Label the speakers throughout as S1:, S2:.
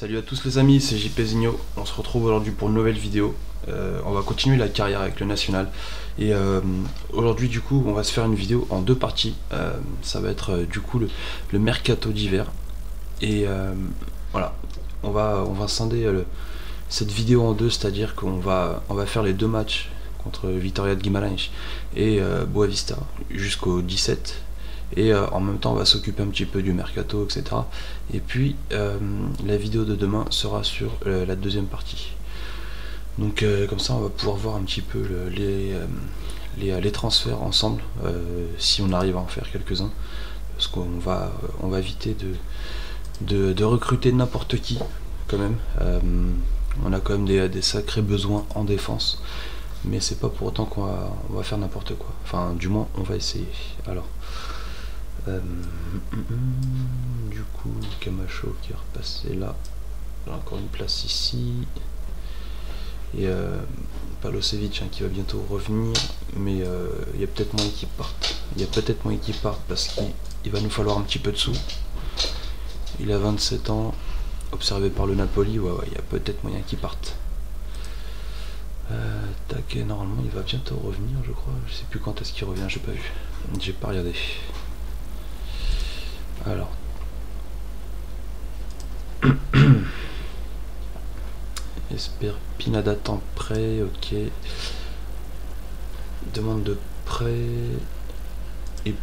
S1: Salut à tous les amis, c'est JP Zigno. On se retrouve aujourd'hui pour une nouvelle vidéo. On va continuer la carrière avec le national. Et aujourd'hui du coup on va se faire une vidéo en deux parties. Ça va être du coup le mercato d'hiver. Et voilà, on va scinder cette vidéo en deux, c'est-à-dire on va faire les deux matchs contre Vitória de Guimarães et Boavista jusqu'au 17. Et en même temps on va s'occuper un petit peu du mercato, etc. Et puis la vidéo de demain sera sur la deuxième partie. Donc comme ça on va pouvoir voir un petit peu les transferts ensemble, si on arrive à en faire quelques-uns, parce on va éviter de recruter n'importe qui quand même. On a quand même des sacrés besoins en défense, mais c'est pas pour autant qu'on va faire n'importe quoi. Enfin du moins on va essayer. Alors du coup Camacho qui est repassé là, il a encore une place ici, et Palosevic qui va bientôt revenir, mais il y a peut-être moyen qu'il parte, parce qu'il va nous falloir un petit peu de sous. Il a 27 ans, observé par le Napoli, ouais, il y a peut-être moyen qu'il parte. Tac, normalement il va bientôt revenir, je crois. Je sais plus quand est-ce qu'il revient, j'ai pas regardé. Alors Esper Pinada en prêt, ok. Demande de prêt. Et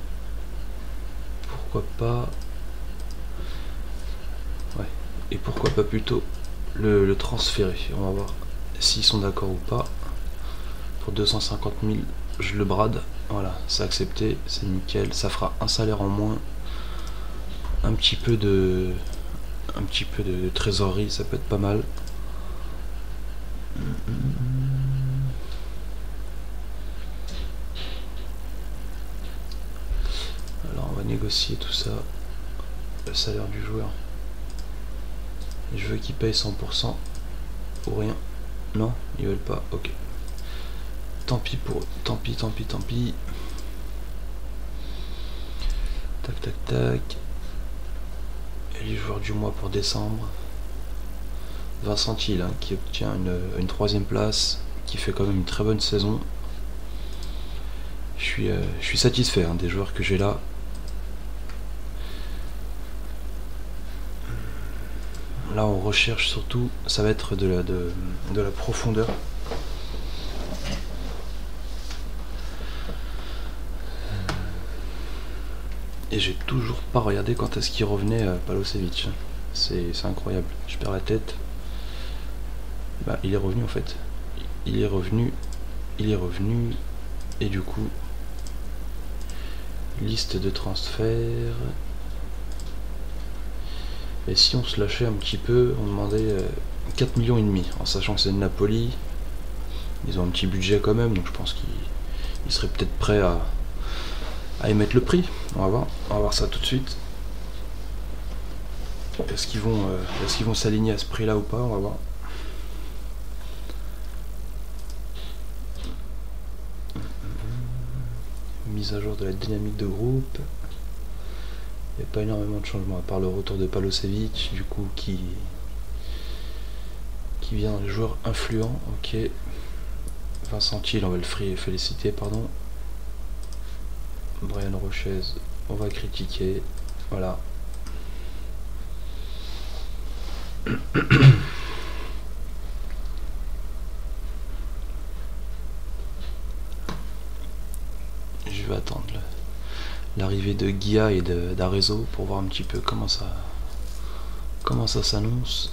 S1: pourquoi pas. Ouais. Et pourquoi pas plutôt le transférer. On va voir s'ils sont d'accord ou pas. Pour 250 000, je le brade. Voilà, c'est accepté, c'est nickel. Ça fera un salaire en moins. Un petit peu de trésorerie, ça peut être pas mal. Alors on va négocier tout ça, le salaire du joueur. Et je veux qu'il paye 100% ou rien. Non, ils veulent pas, ok. Tant pis pour eux, tant pis. Tac tac tac. Et les joueurs du mois pour décembre. Vincent Thiel qui obtient une troisième place, qui fait quand même une très bonne saison. Je suis satisfait des joueurs que j'ai là. Là on recherche surtout, ça va être de la profondeur. Et j'ai toujours pas regardé quand est-ce qu'il revenait Palosevic. C'est incroyable, je perds la tête. Bah, il est revenu en fait. Il est revenu. Et du coup, liste de transferts. Et si on se lâchait un petit peu, on demandait 4,5 millions, en sachant que c'est de Napoli. Ils ont un petit budget quand même, donc je pense qu'ils seraient peut-être prêts à émettre le prix. On va voir ça tout de suite. Est-ce qu'ils vont s'aligner à ce prix là ou pas? On va voir. Mise à jour de la dynamique de groupe. Il n'y a pas énormément de changements à part le retour de Palosevic, du coup qui vient dans les joueurs influents. Ok. Vincent Thiel, on va le féliciter, pardon. Brian Rochez, on va critiquer. Voilà. Je vais attendre l'arrivée de Guia et d'Arezzo pour voir un petit peu comment ça s'annonce.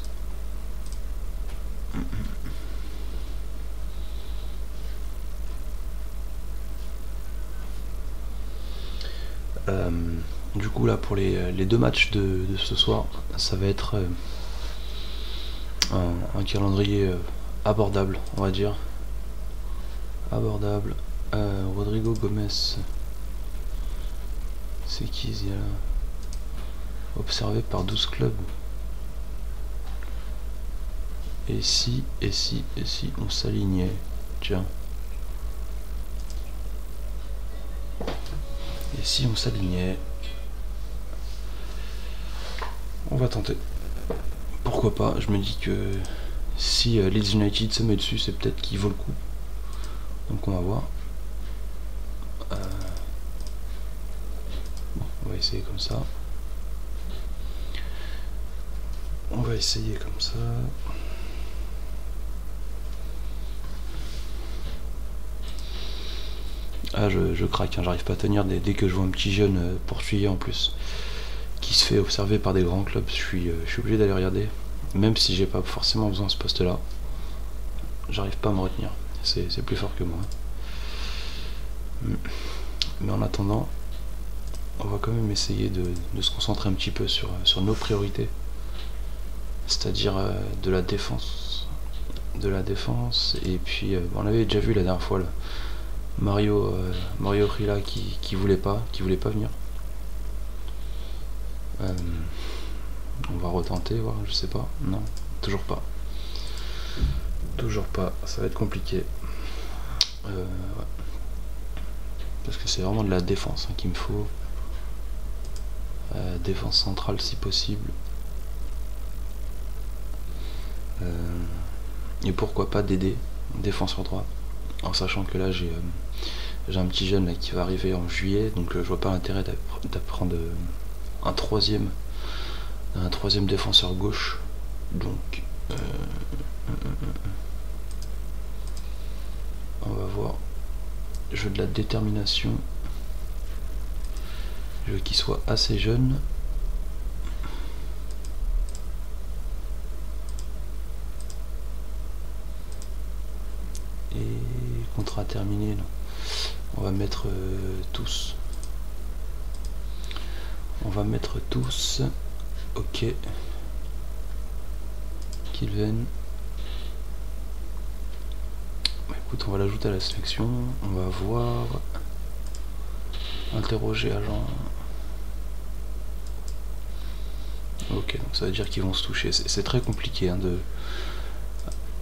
S1: Du coup là pour les deux matchs de ce soir, ça va être un calendrier abordable, on va dire. Abordable. Rodrigo Gomez, c'est qui il y a observé par 12 clubs. Et si on s'alignait, tiens. Et si on s'alignait, on va tenter. pourquoi pas, je me dis que si Leeds United se met dessus, c'est peut-être qu'il vaut le coup. Donc on va voir. Bon, on va essayer comme ça. On va essayer comme ça. Ah, je craque, hein, j'arrive pas à tenir dès que je vois un petit jeune poursuivi en plus qui se fait observer par des grands clubs. Je suis obligé d'aller regarder, même si j'ai pas forcément besoin de ce poste là. J'arrive pas à me retenir, c'est plus fort que moi. Mais en attendant, on va quand même essayer de se concentrer un petit peu sur nos priorités, c'est-à-dire de la défense. Et puis on avait déjà vu la dernière fois là, Mario Rila qui voulait pas venir. On va retenter, voir, je sais pas. Non, toujours pas. Ça va être compliqué. Ouais. Parce que c'est vraiment de la défense qu'il me faut. Défense centrale si possible. Et pourquoi pas d'aider défenseur droit. En sachant que là j'ai un petit jeune là, qui va arriver en juillet, donc je vois pas l'intérêt d'apprendre un troisième défenseur gauche. Donc on va voir. Je veux de la détermination. Je veux qu'il soit assez jeune. Et contrat terminé, non. On va mettre tous. Ok. Qu'ils viennent. Écoute, on va l'ajouter à la sélection. On va voir. Interroger agent. Ok, donc ça veut dire qu'ils vont se toucher. C'est très compliqué hein,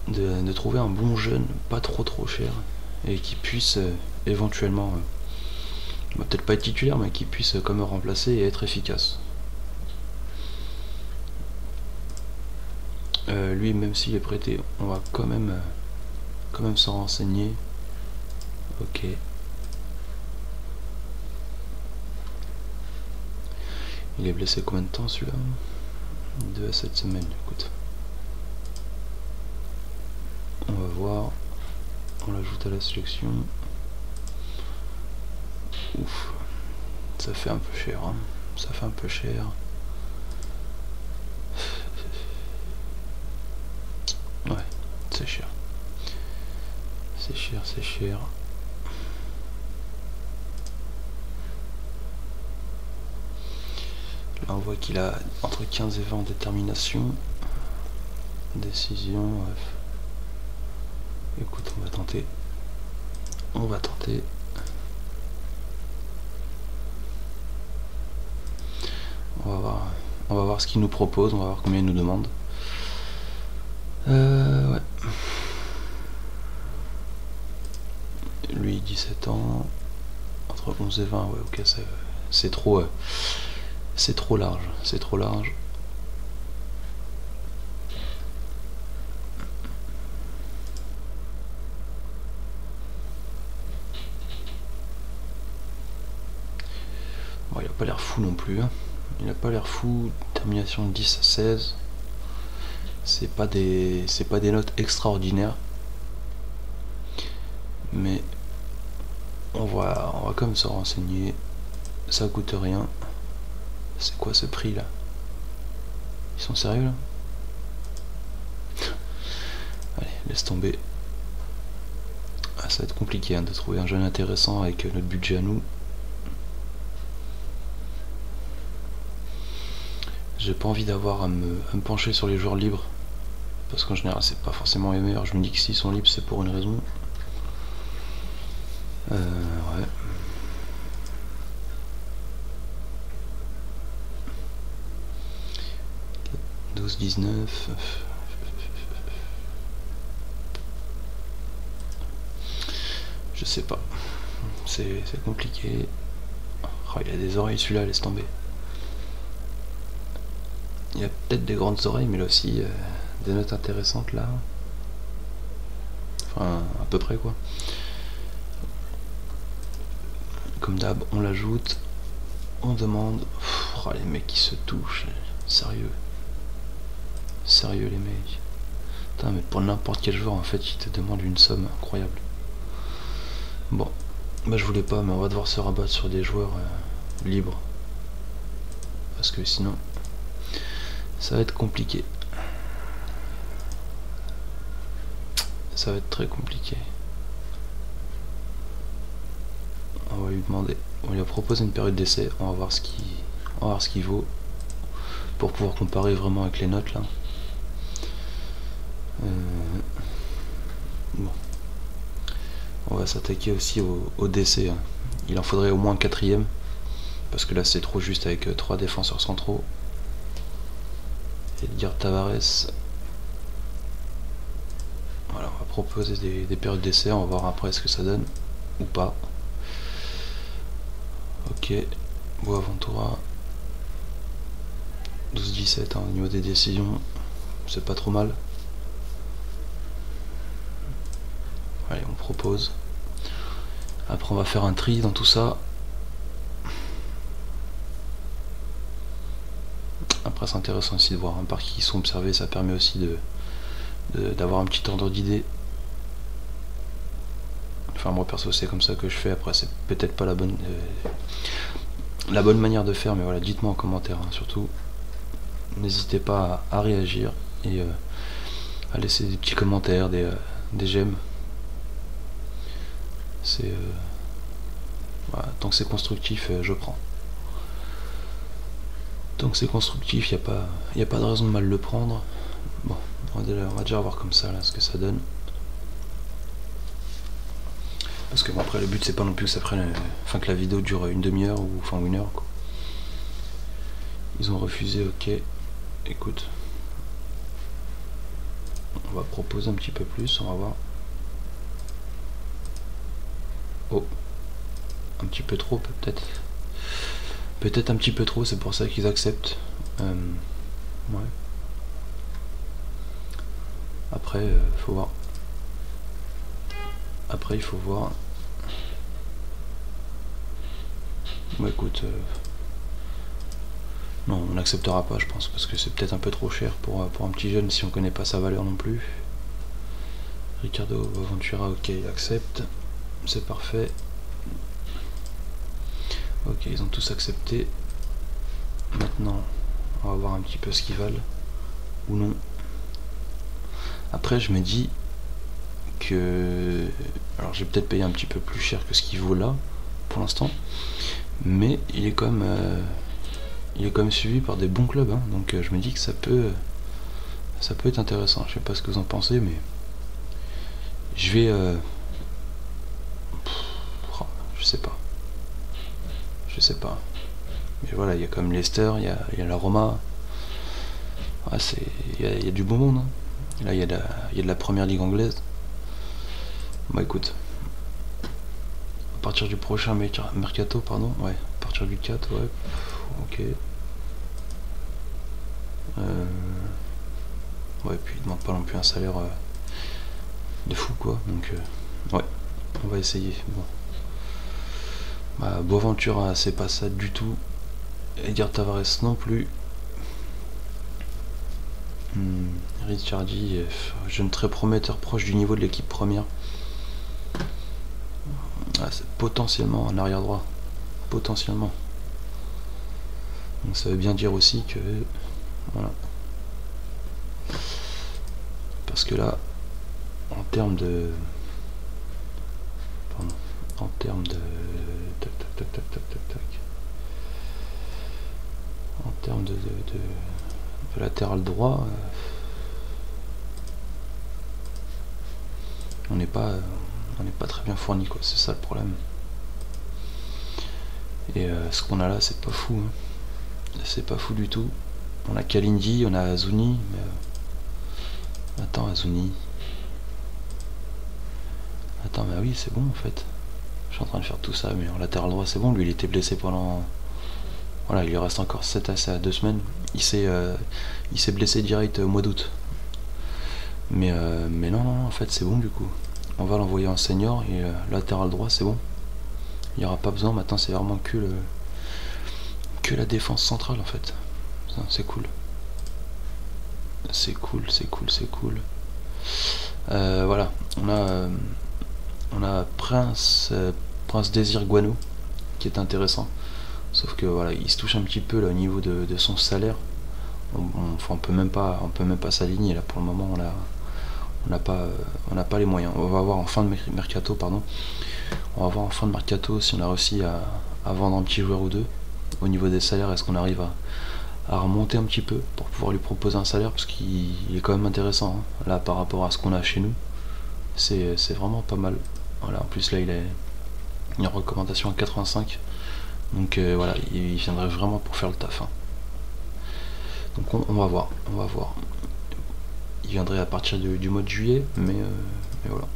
S1: de trouver un bon jeune, pas trop cher, et qui puisse éventuellement, peut-être pas être titulaire, mais qui puisse comme remplacer et être efficace. Lui, même s'il est prêté, on va quand même s'en renseigner. Ok. Il est blessé combien de temps celui-là? 2 à 7 semaines, écoute. On va voir. On l'ajoute à la sélection. Ouf. Ça fait un peu cher, hein. Ça fait un peu cher. Ouais, c'est cher. C'est cher. Là on voit qu'il a entre 15 et 20 en détermination. Décision, bref. Écoute, on va tenter. On va voir ce qu'il nous propose, on va voir combien il nous demande. Ouais. Lui 17 ans. Entre 11 et 20, ouais ok, c'est trop large. Bon, il a pas l'air fou non plus. Hein. Il a pas l'air fou. Termination de 10 à 16. C'est pas des notes extraordinaires. Mais on va quand même se renseigner. Ça coûte rien. C'est quoi ce prix là? Ils sont sérieux là? Allez, laisse tomber. Ah, ça va être compliqué hein, de trouver un jeune intéressant avec notre budget à nous. J'ai pas envie d'avoir à me pencher sur les joueurs libres. Parce qu'en général c'est pas forcément les meilleurs. Je me dis que s'ils sont libres c'est pour une raison. Ouais. « 12-19... » Je sais pas. C'est compliqué. Oh, il a des oreilles celui-là, laisse tomber. Il y a peut-être des grandes oreilles, mais là aussi des notes intéressantes là. Enfin, à peu près quoi. Comme d'hab, on l'ajoute, on demande. Oh, les mecs qui se touchent, sérieux. Sérieux les mecs. Putain, mais pour n'importe quel joueur en fait, ils te demandent une somme incroyable. Bon, bah je voulais pas, mais on va devoir se rabattre sur des joueurs libres. Parce que sinon, ça va être compliqué. Ça va être très compliqué. On va lui demander, on lui a proposé une période d'essai, on va voir ce qu'il vaut pour pouvoir comparer vraiment avec les notes là. Bon. On va s'attaquer aussi au décès. Hein. Il en faudrait au moins un quatrième, parce que là c'est trop juste avec 3 défenseurs centraux. Edgar Tavares. Voilà, on va proposer des périodes d'essai, on va voir après ce que ça donne, ou pas. Ok, Boaventura. 12-17 hein, au niveau des décisions, c'est pas trop mal. Allez, on propose. Après on va faire un tri dans tout ça. Après c'est intéressant aussi de voir par qui ils sont observés, ça permet aussi d'avoir un petit ordre d'idée. Enfin moi perso c'est comme ça que je fais, après c'est peut-être pas la bonne manière de faire, mais voilà, dites-moi en commentaire hein, surtout. N'hésitez pas à réagir et à laisser des petits commentaires, des j'aime. C'est voilà, tant que c'est constructif, je prends. Tant que c'est constructif, il n'y a pas de raison de mal le prendre. Bon, on va déjà voir comme ça là ce que ça donne. Parce que bon, après le but c'est pas non plus que ça prenne, enfin que la vidéo dure une demi-heure ou enfin 1 heure quoi. Ils ont refusé, ok. Écoute, on va proposer un petit peu plus, on va voir. Oh, un petit peu trop peut-être. Peut-être un petit peu trop, c'est pour ça qu'ils acceptent. Ouais. Après, faut voir. Après, il faut voir. Bon, écoute, non, on n'acceptera pas, je pense, parce que c'est peut-être un peu trop cher pour un petit jeune si on connaît pas sa valeur non plus. Ricardo Boaventura, ok, il accepte. C'est parfait. Ok, ils ont tous accepté. Maintenant, on va voir un petit peu ce qu'ils valent ou non. Après, je me dis que... Alors, j'ai peut-être payé un petit peu plus cher que ce qu'il vaut là, pour l'instant. Mais il est quand même suivi par des bons clubs. Hein, donc, je me dis que ça peut être intéressant. Je sais pas ce que vous en pensez, mais... Je vais... Je sais pas. Je sais pas. Mais voilà, il y a quand même Leicester, il y a la Roma. Ouais, il y a du beau monde. Hein. Là, il y a de la première ligue anglaise. Bah écoute. À partir du prochain mercato, pardon. Ouais, à partir du 4, ouais. Ok. Ouais, puis il demande pas non plus un salaire de fou, quoi. Donc, ouais, on va essayer. Bon. Bah, Boaventura, c'est pas ça du tout. Edgar Tavares non plus. Ricciardi, jeune très prometteur, proche du niveau de l'équipe première. Ah, c'est potentiellement un arrière droit. Potentiellement. Donc ça veut bien dire aussi que... Voilà. Parce que là, en termes de... Pardon. En termes de... En termes de latéral droit, on n'est pas très bien fourni, quoi. C'est ça le problème. Et ce qu'on a là, c'est pas fou. Hein. C'est pas fou du tout. On a Kalindi, on a Azuni. Mais... Attends, Azuni. Attends, mais oui, c'est bon en fait. Je suis en train de faire tout ça, mais en latéral droit, c'est bon. Lui, il était blessé pendant Voilà, il lui reste encore 7 à 2 semaines. Il s'est blessé direct au mois d'août. Mais non, en fait c'est bon du coup. On va l'envoyer en senior et latéral droit c'est bon. Il n'y aura pas besoin, maintenant c'est vraiment que la défense centrale en fait. C'est cool. C'est cool. Voilà, on a Prince Désir Guano qui est intéressant. Sauf que voilà, il se touche un petit peu là au niveau de son salaire. On peut même pas s'aligner là pour le moment. On n'a pas les moyens. On va voir en fin de mercato, pardon. On va voir en fin de mercato si on a réussi à vendre un petit joueur ou deux. Au niveau des salaires, est-ce qu'on arrive à remonter un petit peu pour pouvoir lui proposer un salaire, parce qu'il est quand même intéressant hein. Là par rapport à ce qu'on a chez nous, c'est vraiment pas mal. Voilà, en plus là il est une recommandation à 85, donc voilà, il viendrait vraiment pour faire le taf hein. Donc on va voir. Il viendrait à partir du mois de juillet, mais voilà,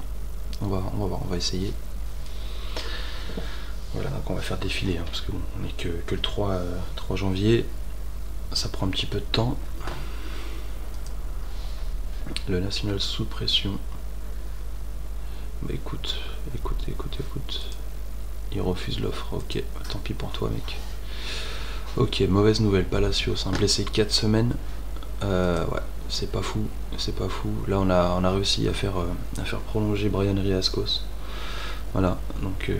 S1: on va voir, on va essayer. Voilà, donc on va faire défiler hein, parce que bon, on est que le 3 janvier, ça prend un petit peu de temps. Le national sous pression. Bah écoute. Il refuse l'offre. Ok, tant pis pour toi mec. Ok, mauvaise nouvelle, Palacios, hein, blessé 4 semaines. Ouais, c'est pas fou. Là on a réussi à faire prolonger Brian Riascos. Voilà, donc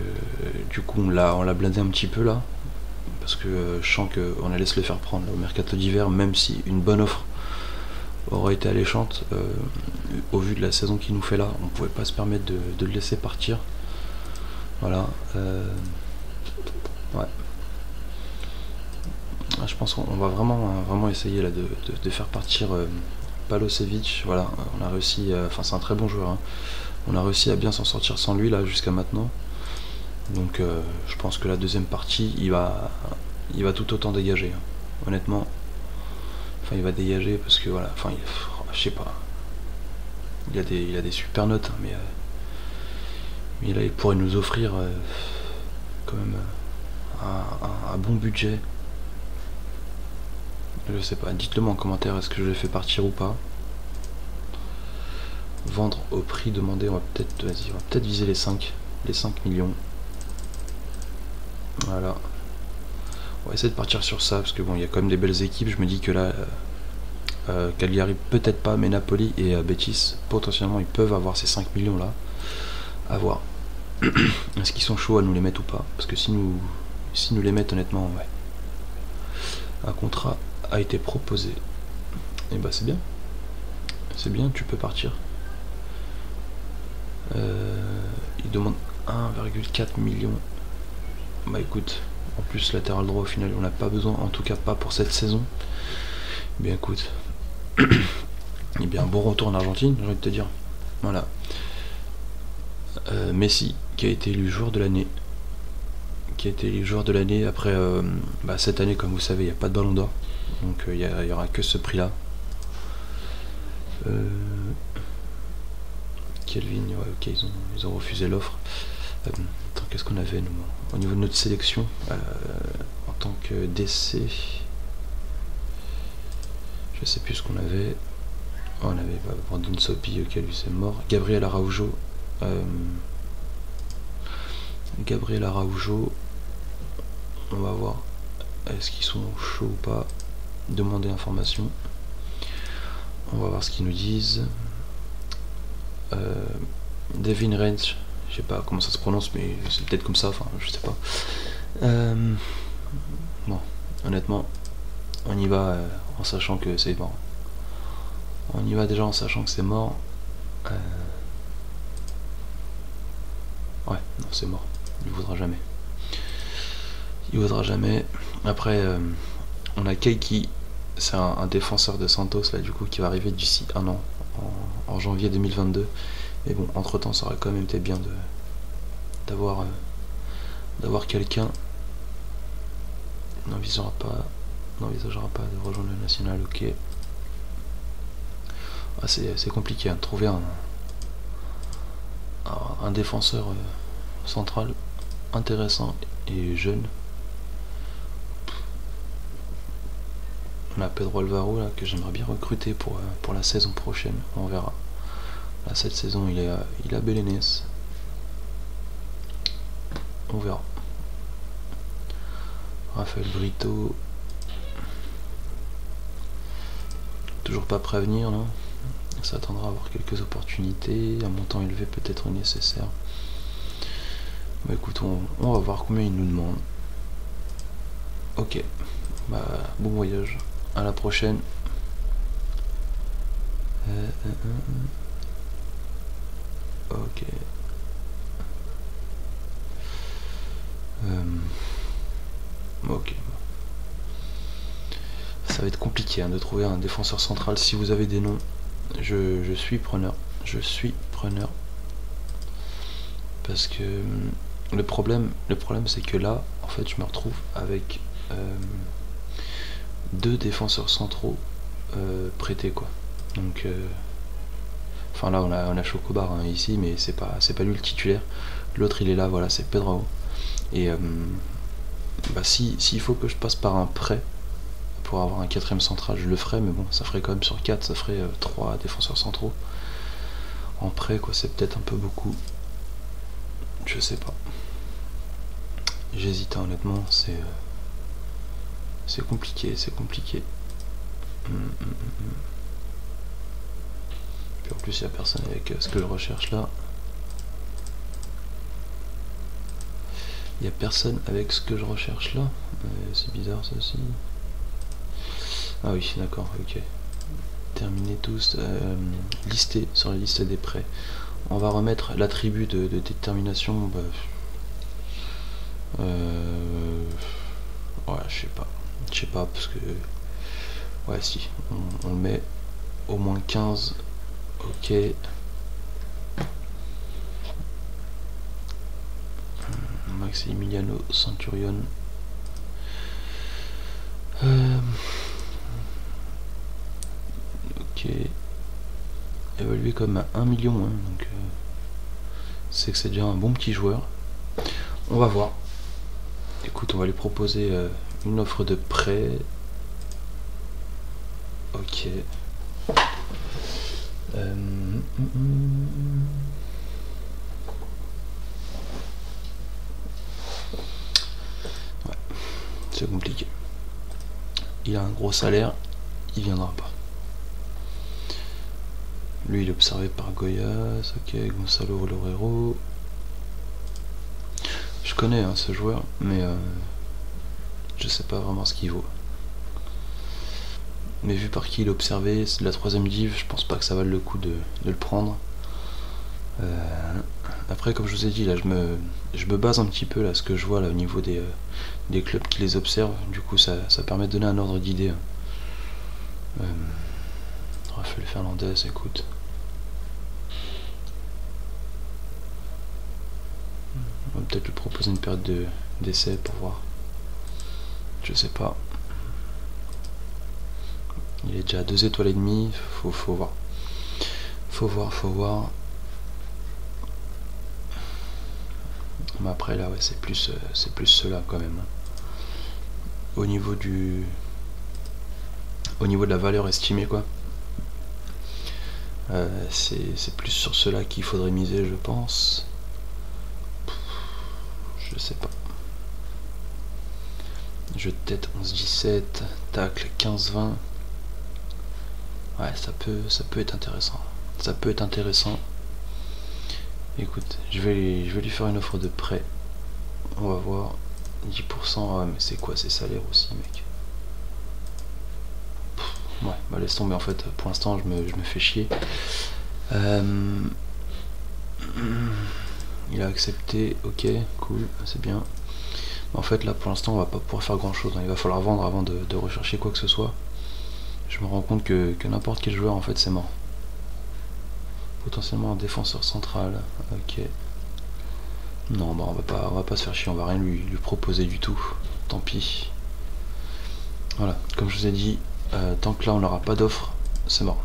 S1: du coup on l'a blindé un petit peu là. Parce que je sens qu'on allait se le faire prendre là, au mercato d'hiver, même si une bonne offre aurait été alléchante. Au vu de la saison qu'il nous fait là, on pouvait pas se permettre de le laisser partir. Voilà. Ouais. Je pense qu'on va vraiment essayer là de faire partir Palosevic. Voilà, on a réussi. Enfin, c'est un très bon joueur. Hein. On a réussi à bien s'en sortir sans lui là jusqu'à maintenant. Donc, je pense que la deuxième partie, il va tout autant dégager. Hein. Honnêtement, enfin, il va dégager parce que voilà. Enfin, je sais pas. Il a des super notes, hein, mais là, il pourrait nous offrir quand même un bon budget. Je sais pas, dites-le moi en commentaire, est-ce que je le fais partir ou pas. Vendre au prix demandé, on va peut-être viser les 5 millions. Voilà. On va essayer de partir sur ça, parce que bon, il y a quand même des belles équipes. Je me dis que là, Cagliari peut-être pas, mais Napoli et Betis, potentiellement, ils peuvent avoir ces 5 millions là. À voir. Est-ce qu'ils sont chauds à nous les mettre ou pas? Parce que si nous les mettent, honnêtement, ouais. Un contrat a été proposé. Et bah c'est bien. C'est bien, tu peux partir. Il demande 1,4 million. Bah écoute, en plus latéral droit au final on n'a pas besoin, en tout cas pas pour cette saison. Eh bien écoute. Et bien bon retour en Argentine, j'ai envie de te dire. Voilà. Messi qui a été élu joueur de l'année. Après cette année, comme vous savez, il n'y a pas de ballon d'or. Donc il y aura que ce prix là. Kelvin, ouais, ok, ils ont refusé l'offre. Attends, qu'est-ce qu'on avait nous au niveau de notre sélection en tant que DC? Je sais plus ce qu'on avait. Oh, on avait Brandon Sopi, ok, lui c'est mort. Gabriel Araujo. On va voir est-ce qu'ils sont chauds ou pas. Demander information. On va voir ce qu'ils nous disent. Devin Range, je sais pas comment ça se prononce, mais c'est peut-être comme ça, enfin je sais pas. Bon, honnêtement, on y va en sachant que c'est mort. On y va déjà en sachant que c'est mort. Ouais, non, c'est mort. Il vaudra jamais. Après, on a Keiki, c'est un défenseur de Santos là du coup qui va arriver d'ici un an, en janvier 2022. Mais bon, entre temps, ça aurait quand même été bien d'avoir quelqu'un. N'envisagera pas de rejoindre le national, ok. Ah, c'est compliqué, hein, de trouver un défenseur central intéressant et jeune. On a Pedro Alvaro là, que j'aimerais bien recruter pour la saison prochaine. On verra. Là, cette saison, il est à Belenenses. On verra. Raphaël Brito. Toujours pas prêt à venir là. Ça attendra à avoir quelques opportunités. Un montant élevé peut être nécessaire. Bah écoute, on va voir combien il nous demande. Ok. Bah bon voyage. À la prochaine. Ok. Ok. Ça va être compliqué hein, de trouver un défenseur central. Si vous avez des noms, je suis preneur. Je suis preneur. Parce que le problème c'est que là, en fait, je me retrouve avec 2 défenseurs centraux prêtés quoi. Donc, enfin là on a Chocobar hein, ici, mais c'est pas lui le titulaire. L'autre il est là, voilà, c'est Pedro. Et bah s'il faut que je passe par un prêt pour avoir un 4ème central, je le ferai, mais bon, ça ferait quand même sur 4, ça ferait 3 défenseurs centraux en prêt quoi. C'est peut-être un peu beaucoup. Je sais pas. J'hésite hein, honnêtement, c'est compliqué, c'est compliqué. Puis en plus il n'y a personne avec ce que je recherche là. Il n'y a personne avec ce que je recherche là. C'est bizarre ça aussi. Ah oui, d'accord, ok. Terminer tous. Lister sur la liste des prêts. On va remettre l'attribut de détermination. Bah, ouais, je sais pas parce que ouais si on le met au moins 15. Ok. Maximiliano Centurion. Ok. Évalué comme à 1 million, hein, donc c'est que c'est déjà un bon petit joueur. On va voir. Écoute, on va lui proposer une offre de prêt. Ok. Ouais, c'est compliqué. Il a un gros salaire, il viendra pas. Lui, il est observé par Goyas, ok, Gonzalo Lorero. Je connais hein, ce joueur, mais je sais pas vraiment ce qu'il vaut. Mais vu par qui il est observé, c'est de la 3ème div, je pense pas que ça vaille le coup de le prendre. Après, comme je vous ai dit, là, je me base un petit peu là, ce que je vois là au niveau des clubs qui les observent. Du coup, ça permet de donner un ordre d'idée. Raphaël Fernandez, écoute. On va peut-être lui proposer une période d'essai pour voir. Je sais pas. Il est déjà à 2 étoiles et demie. Faut voir. Faut voir. Mais après là, ouais, c'est plus cela quand même. Au niveau de la valeur estimée quoi. C'est plus sur cela qu'il faudrait miser, je pense. Je sais pas. Jeu de tête 11-17, tacle 15-20. Ouais, ça peut être intéressant. Ça peut être intéressant. Écoute, je vais lui faire une offre de prêt. On va voir. 10%, ouais, mais c'est quoi ces salaires aussi, mec? Ouais, bah laisse tomber en fait. Pour l'instant, je me fais chier. Il a accepté, ok, cool, c'est bien. En fait, là pour l'instant, on va pas pouvoir faire grand chose. Hein. Il va falloir vendre avant de rechercher quoi que ce soit. Je me rends compte que n'importe quel joueur, en fait, c'est mort. Potentiellement un défenseur central, ok. Non, bah on va pas se faire chier, on va rien lui proposer du tout. Tant pis. Voilà, comme je vous ai dit, tant que là on n'aura pas d'offre, c'est mort.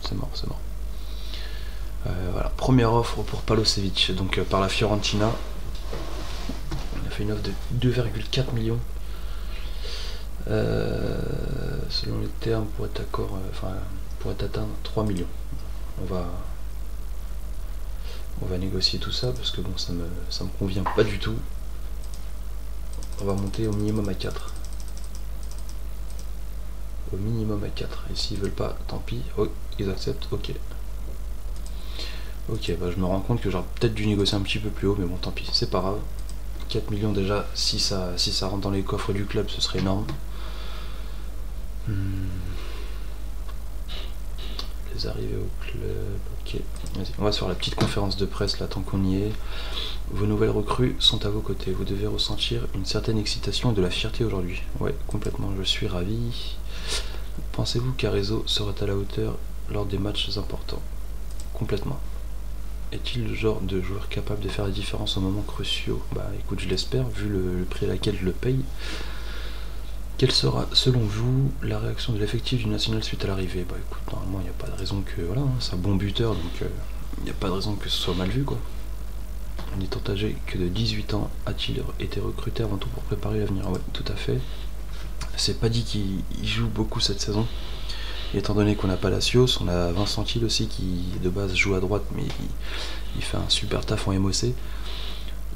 S1: C'est mort. Voilà, première offre pour Palosevic, donc par la Fiorentina. On a fait une offre de 2,4 millions. Selon les termes, pour être d'accord, pour atteindre 3 millions. On va négocier tout ça parce que bon, ça me convient pas du tout. On va monter au minimum à 4. Au minimum à 4. Et s'ils veulent pas, tant pis. Oh, ils acceptent, ok. Ok, bah je me rends compte que j'aurais peut-être dû négocier un petit peu plus haut, mais bon, tant pis, c'est pas grave. 4 millions déjà, si ça rentre dans les coffres du club, ce serait énorme. Les arrivées au club, ok. Vas-y, on va se faire la petite conférence de presse là, tant qu'on y est. Vos nouvelles recrues sont à vos côtés. Vous devez ressentir une certaine excitation et de la fierté aujourd'hui. Ouais, complètement, je suis ravi. Pensez-vous qu'Arezzo sera à la hauteur lors des matchs importants? Complètement. Est-il le genre de joueur capable de faire la différence aux moments cruciaux? Bah écoute, je l'espère, vu le prix à laquelle je le paye. Quelle sera, selon vous, la réaction de l'effectif du National suite à l'arrivée? Bah écoute, normalement, il n'y a pas de raison que... Voilà, hein, c'est un bon buteur, donc il n'y a pas de raison que ce soit mal vu, quoi. On est âgé que de 18 ans, a-t-il été recruté avant tout pour préparer l'avenir? Ouais, tout à fait. C'est pas dit qu'il joue beaucoup cette saison. Et étant donné qu'on n'a pas Palacios, on a Vincent Thiel aussi qui de base joue à droite, mais il fait un super taf en MOC.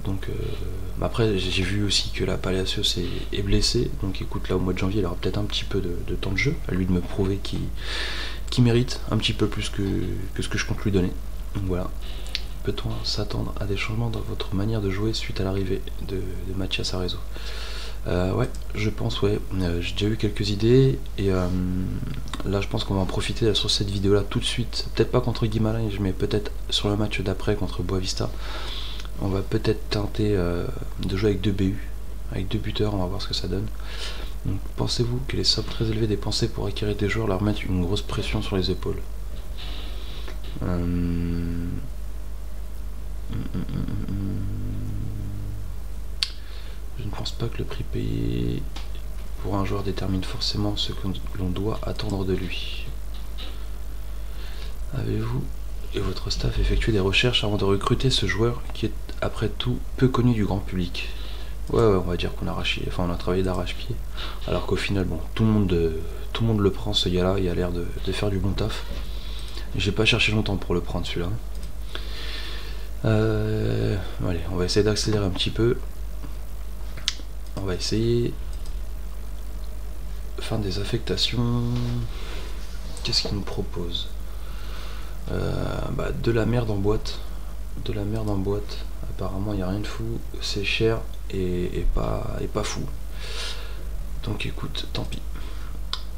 S1: Donc après j'ai vu aussi que la Palacios est blessé, donc écoute, là au mois de janvier il aura peut-être un petit peu de temps de jeu, à lui de me prouver qu'il mérite un petit peu plus que ce que je compte lui donner. Donc voilà. Peut-on s'attendre à des changements dans votre manière de jouer suite à l'arrivée de Mathias Arezzo? Ouais, je pense, ouais. J'ai déjà eu quelques idées et là je pense qu'on va en profiter là, sur cette vidéo là tout de suite. Peut-être pas contre Guimarães, mais peut-être sur le match d'après contre Boavista. On va peut-être tenter de jouer avec 2 BU, avec 2 buteurs, on va voir ce que ça donne. Donc pensez-vous que les sommes très élevées dépensées pour acquérir des joueurs leur mettent une grosse pression sur les épaules? Je ne pense pas que le prix payé pour un joueur détermine forcément ce que l'on doit attendre de lui. Avez-vous et votre staff effectué des recherches avant de recruter ce joueur qui est après tout peu connu du grand public? Ouais, on va dire qu'on a on a travaillé d'arrache-pied, alors qu'au final, bon, tout le monde le prend, ce gars-là, il a l'air de faire du bon taf. J'ai pas cherché longtemps pour le prendre, celui-là. Allez, on va essayer d'accélérer un petit peu. On va essayer de faire des affectations. Qu'est-ce qu'il nous propose? De la merde en boîte. De la merde en boîte. Apparemment, il n'y a rien de fou. C'est cher et pas fou. Donc écoute, tant pis.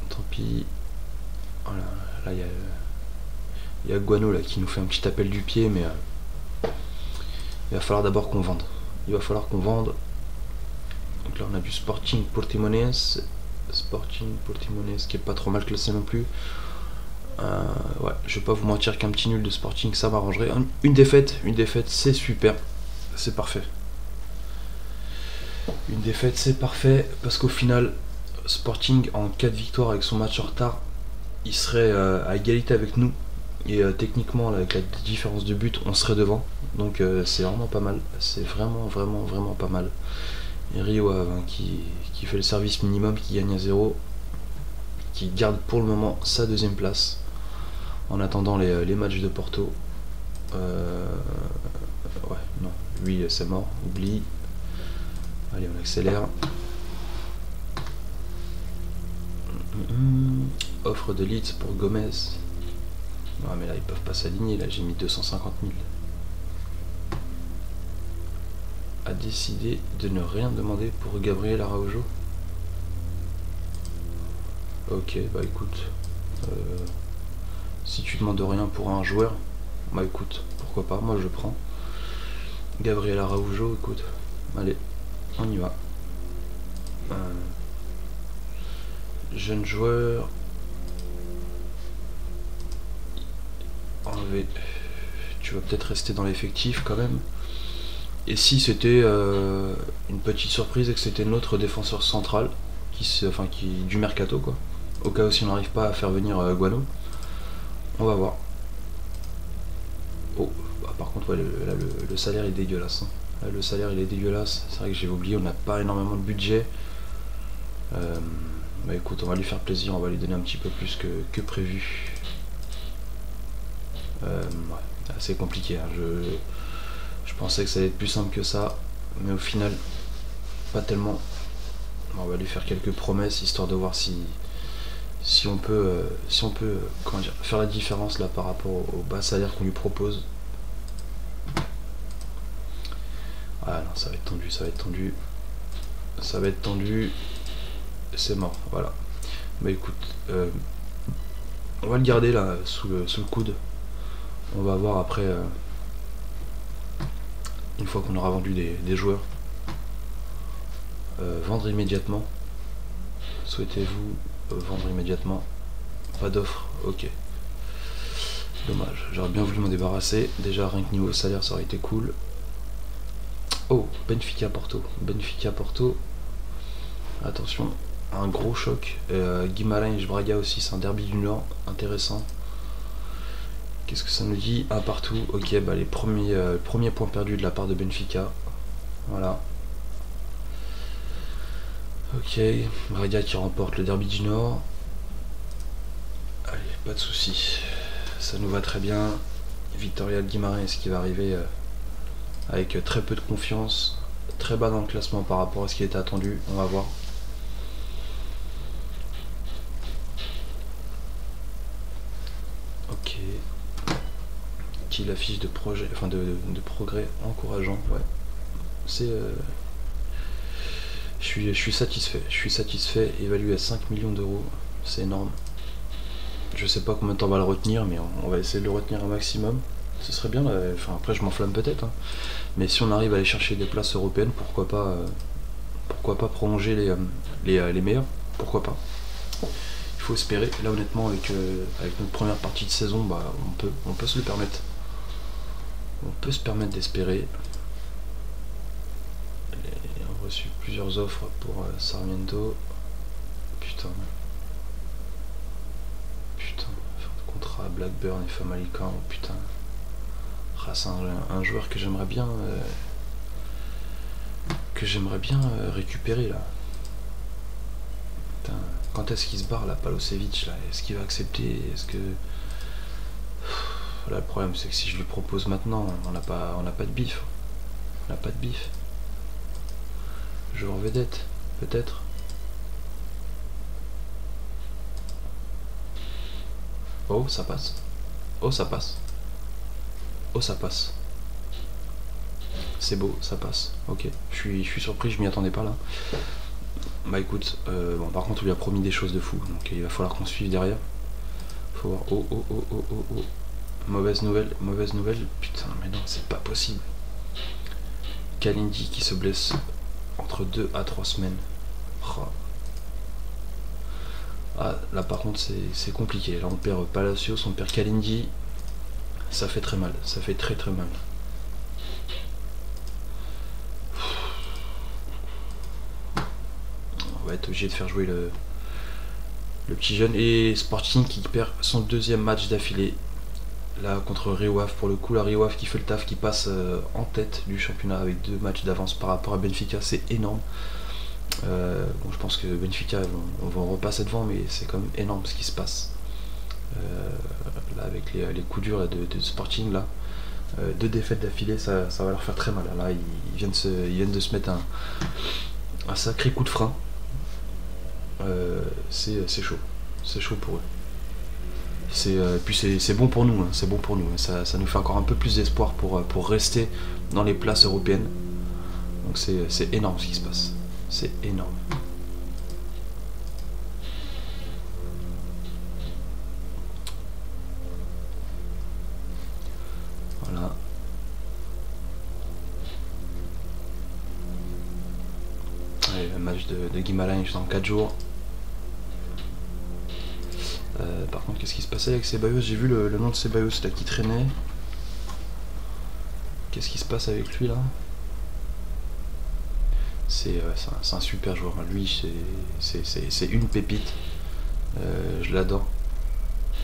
S1: Tant pis. Voilà, là, il y a Guano là, qui nous fait un petit appel du pied, mais il va falloir d'abord qu'on vende. Il va falloir qu'on vende. Donc là on a du Sporting Portimonense qui est pas trop mal classé non plus. Ouais, je vais pas vous mentir qu'un petit nul de Sporting ça m'arrangerait. Une défaite c'est super, c'est parfait. Une défaite c'est parfait parce qu'au final Sporting en cas de victoire avec son match en retard il serait à égalité avec nous et techniquement là, avec la différence de but on serait devant, donc c'est vraiment pas mal, c'est vraiment pas mal. Et Rio Ave qui fait le service minimum, qui gagne à 0, qui garde pour le moment sa 2ème place en attendant les matchs de Porto. Ouais, non, lui c'est mort, oublie. Allez, on accélère. Offre de Leeds pour Gomez. Non mais là ils peuvent pas s'aligner, là j'ai mis 250 000. A décidé de ne rien demander pour Gabriel Araujo. Ok, bah écoute, si tu demandes rien pour un joueur, bah écoute, pourquoi pas, moi je prends. Gabriel Araujo, écoute, allez, on y va. Jeune joueur. Enlevé. Tu vas peut-être rester dans l'effectif quand même. Et si c'était une petite surprise et que c'était notre défenseur central qui du mercato quoi, au cas où si on n'arrive pas à faire venir Guano, on va voir. Oh, bah, par contre ouais, le salaire est dégueulasse. Hein. Là, le salaire il est dégueulasse, c'est vrai que j'ai oublié, on n'a pas énormément de budget. Bah écoute, on va lui faire plaisir, on va lui donner un petit peu plus que prévu. Ouais, c'est compliqué, hein. Je pensais que ça allait être plus simple que ça, mais au final, pas tellement. On va lui faire quelques promesses, histoire de voir si on peut, comment dire, faire la différence là par rapport au bas salaire qu'on lui propose. Ah non, ça va être tendu, ça va être tendu. Ça va être tendu. C'est mort, voilà. Bah écoute, on va le garder là sous le coude. On va voir après, une fois qu'on aura vendu des joueurs. Vendre immédiatement. Souhaitez-vous vendre immédiatement? Pas d'offre, ok. Dommage, j'aurais bien voulu m'en débarrasser. Déjà rien que niveau salaire ça aurait été cool. Oh, Benfica Porto. Benfica Porto. Attention, un gros choc. Guimarães Braga aussi, c'est un derby du Nord, intéressant. Qu'est-ce que ça nous dit? Un partout, ok, bah les premiers points perdus de la part de Benfica. Voilà. Ok, Braga qui remporte le derby du Nord. Allez, pas de soucis. Ça nous va très bien. Victoria Guimarães qui va arriver avec très peu de confiance. Très bas dans le classement par rapport à ce qui était attendu. On va voir. Ok. Qui l'affiche de projet, enfin de progrès encourageant, ouais. C'est je suis satisfait. Je suis satisfait. Évalué à 5 millions d'euros. C'est énorme. Je sais pas combien de temps on va le retenir, mais on va essayer de le retenir un maximum. Ce serait bien, enfin après je m'enflamme peut-être, hein. Mais si on arrive à aller chercher des places européennes, pourquoi pas prolonger les meilleurs, pourquoi pas. Il faut espérer. Là honnêtement avec notre première partie de saison, bah on peut se le permettre. On peut se permettre d'espérer. On a reçu plusieurs offres pour Sarmiento. Putain. Putain. Contrat Blackburn et Famalicão. Oh, putain. Ah, c'est un joueur que j'aimerais bien récupérer là. Putain. Quand est-ce qu'il se barre là, Palosevic là? Est-ce qu'il va accepter? Est-ce que là, le problème c'est que si je lui propose maintenant, on n'a pas de bif. On n'a pas de bif. Joueur vedette, peut-être. Oh, ça passe. Oh, ça passe. Oh, ça passe. C'est beau, ça passe. Ok. Je suis surpris, je m'y attendais pas là. Bah écoute, bon, par contre, on lui a promis des choses de fou, donc il va falloir qu'on suive derrière. Faut voir. Oh, oh, oh, oh, oh, oh. Mauvaise nouvelle, mauvaise nouvelle. Putain, mais non, c'est pas possible. Kalindi qui se blesse entre 2 à 3 semaines. Oh. Ah, là par contre c'est compliqué. Là on perd Palacios, on perd Kalindi. Ça fait très mal, ça fait très très mal. On va être obligé de faire jouer le petit jeune. Et Sporting qui perd son deuxième match d'affilée. Là contre Rio Ave, pour le coup la Rio Ave qui fait le taf, qui passe en tête du championnat avec 2 matchs d'avance par rapport à Benfica, c'est énorme. Bon, je pense que Benfica on va en repasser devant, mais c'est quand même énorme ce qui se passe là avec les coups durs là, de Sporting là. 2 défaites d'affilée, ça va leur faire très mal. Là ils viennent de se mettre un sacré coup de frein. C'est chaud pour eux. Puis c'est bon pour nous, hein, c'est bon pour nous. Ça nous fait encore un peu plus d'espoir pour rester dans les places européennes. Donc c'est énorme ce qui se passe. C'est énorme. Voilà. Allez, le match de Guimarães dans 4 jours. Par contre, qu'est-ce qui se passait avec Ceballos? J'ai vu le nom de Ceballos là qui traînait. Qu'est-ce qui se passe avec lui là? C'est un super joueur. Lui, c'est une pépite. Je l'adore.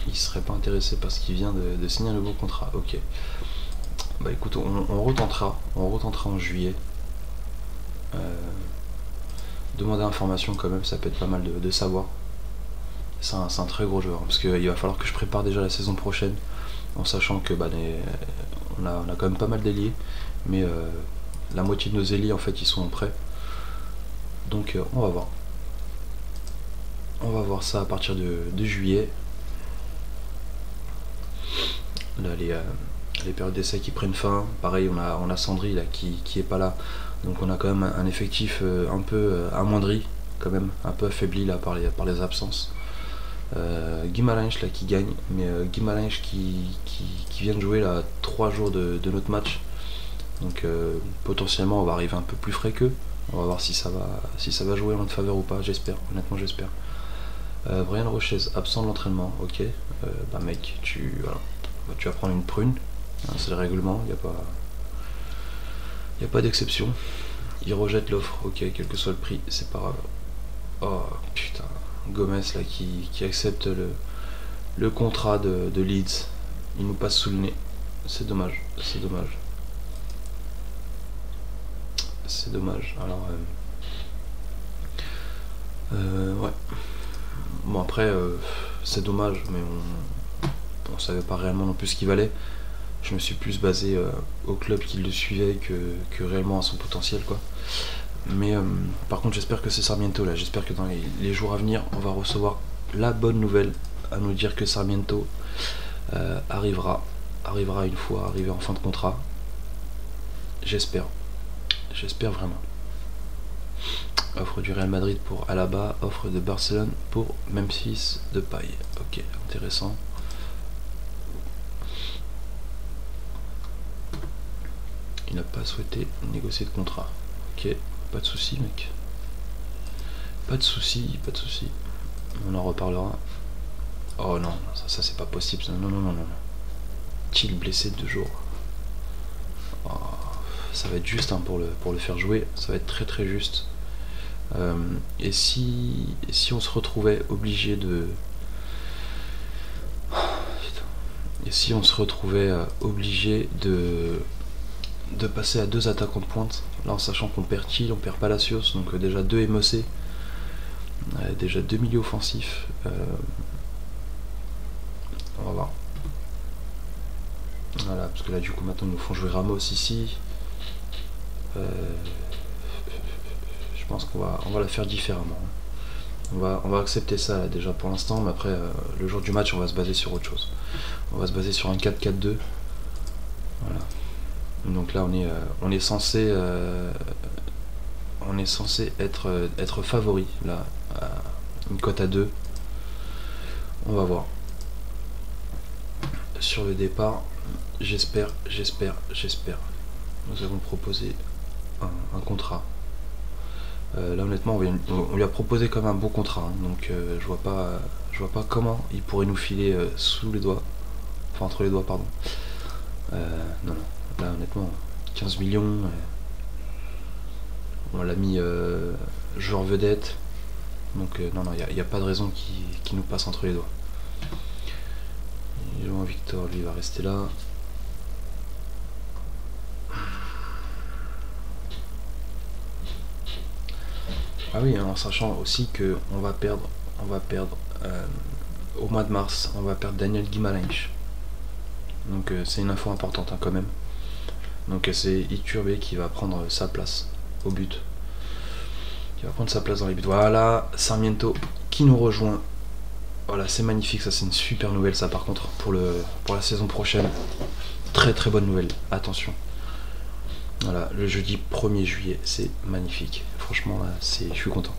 S1: Il serait pas intéressé parce qu'il vient de signer un nouveau contrat. Ok. Bah écoute, on retentera en juillet. demander information quand même, ça peut être pas mal de savoir. C'est un très gros joueur, hein, parce qu'il va falloir que je prépare déjà la saison prochaine, en sachant que on a quand même pas mal d'ailiers, mais la moitié de nos ailiers en fait ils sont prêts. Donc on va voir. On va voir ça à partir de juillet. Là les périodes d'essai qui prennent fin. Pareil on a Sandri là qui est pas là. Donc on a quand même un effectif un peu amoindri, quand même, un peu affaibli là par les absences. Guimarães là qui gagne, mais Guimarães qui vient de jouer là 3 jours de notre match. Donc potentiellement on va arriver un peu plus frais qu'eux. On va voir si ça va jouer en notre faveur ou pas, j'espère, honnêtement j'espère. Brian Rochez, absent de l'entraînement, ok. Bah mec, tu vas prendre une prune, hein, c'est le règlement, il n'y a pas d'exception. Il rejette l'offre, ok, quel que soit le prix, c'est pas grave. Oh putain, Gomez là qui accepte le contrat de Leeds, il nous passe sous le nez, c'est dommage, c'est dommage. C'est dommage, alors ouais. Bon après c'est dommage, mais on savait pas réellement non plus ce qu'il valait. Je me suis plus basé au club qui le suivait que réellement à son potentiel quoi. Mais par contre j'espère que c'est Sarmiento là, j'espère que dans les jours à venir on va recevoir la bonne nouvelle à nous dire que Sarmiento arrivera une fois arrivé en fin de contrat. J'espère vraiment. Offre du Real Madrid pour Alaba, offre de Barcelone pour Memphis Depay. Ok, intéressant. Il n'a pas souhaité négocier de contrat. Ok, pas de souci mec. Pas de souci, pas de souci. On en reparlera. Oh non, ça c'est pas possible. Non. Thiel blessé de 2 jours. Oh, ça va être juste hein, pour le faire jouer. Ça va être très juste. Et si on se retrouvait obligé de... Et si on se retrouvait obligé de passer à 2 attaquants de pointe, là en sachant qu'on perd Thiel, on perd Palacios, donc déjà 2 MOC, déjà 2 milieux offensifs, on va voir. Voilà, parce que là du coup maintenant ils nous font jouer Ramos ici. Je pense qu'on va la faire différemment. On va accepter ça là, déjà pour l'instant, mais après le jour du match on va se baser sur autre chose. On va se baser sur un 4-4-2. Voilà. Donc là on est censé être favori là, à une cote à 2. On va voir. Sur le départ, j'espère. Nous avons proposé un contrat. Là honnêtement on lui a proposé comme un bon contrat, hein, donc je vois pas comment il pourrait nous filer sous les doigts, enfin entre les doigts pardon. Non, là honnêtement 15 millions, on l'a mis joueur vedette, donc non il n'y a pas de raison qu'il nous passe entre les doigts. Jean Victor lui va rester là. Ah oui, hein, en sachant aussi que on va perdre au mois de mars, on va perdre Daniel Guimarães. Donc c'est une info importante hein, quand même. Donc c'est Iturbe qui va prendre sa place au but. Qui va prendre sa place dans les buts. Voilà, Sarmiento qui nous rejoint. Voilà, c'est magnifique, ça c'est une super nouvelle ça par contre pour la saison prochaine. Très bonne nouvelle, attention. Voilà, le jeudi 1er juillet, c'est magnifique. Franchement, là, je suis content.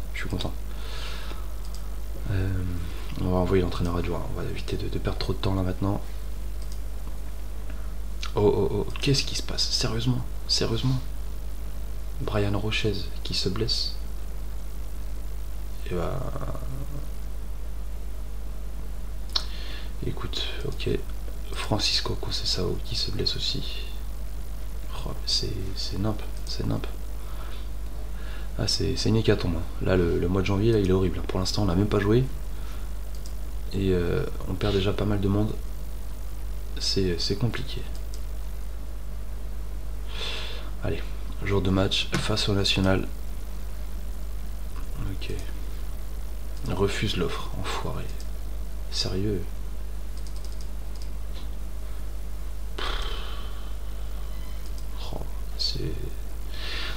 S1: On va envoyer l'entraîneur adjoint. On va éviter de perdre trop de temps là maintenant. Oh, qu'est-ce qui se passe? Sérieusement. Brian Rochez qui se blesse. Et bah... Écoute, ok. Francisco Conceição qui se blesse aussi. Oh, c'est nimp. Ah, c'est une hécatombe. Là, le mois de janvier, là, il est horrible. Pour l'instant, on n'a même pas joué. Et on perd déjà pas mal de monde. C'est compliqué. Allez, jour de match face au National. refuse l'offre, enfoiré. Sérieux. Oh, c'est...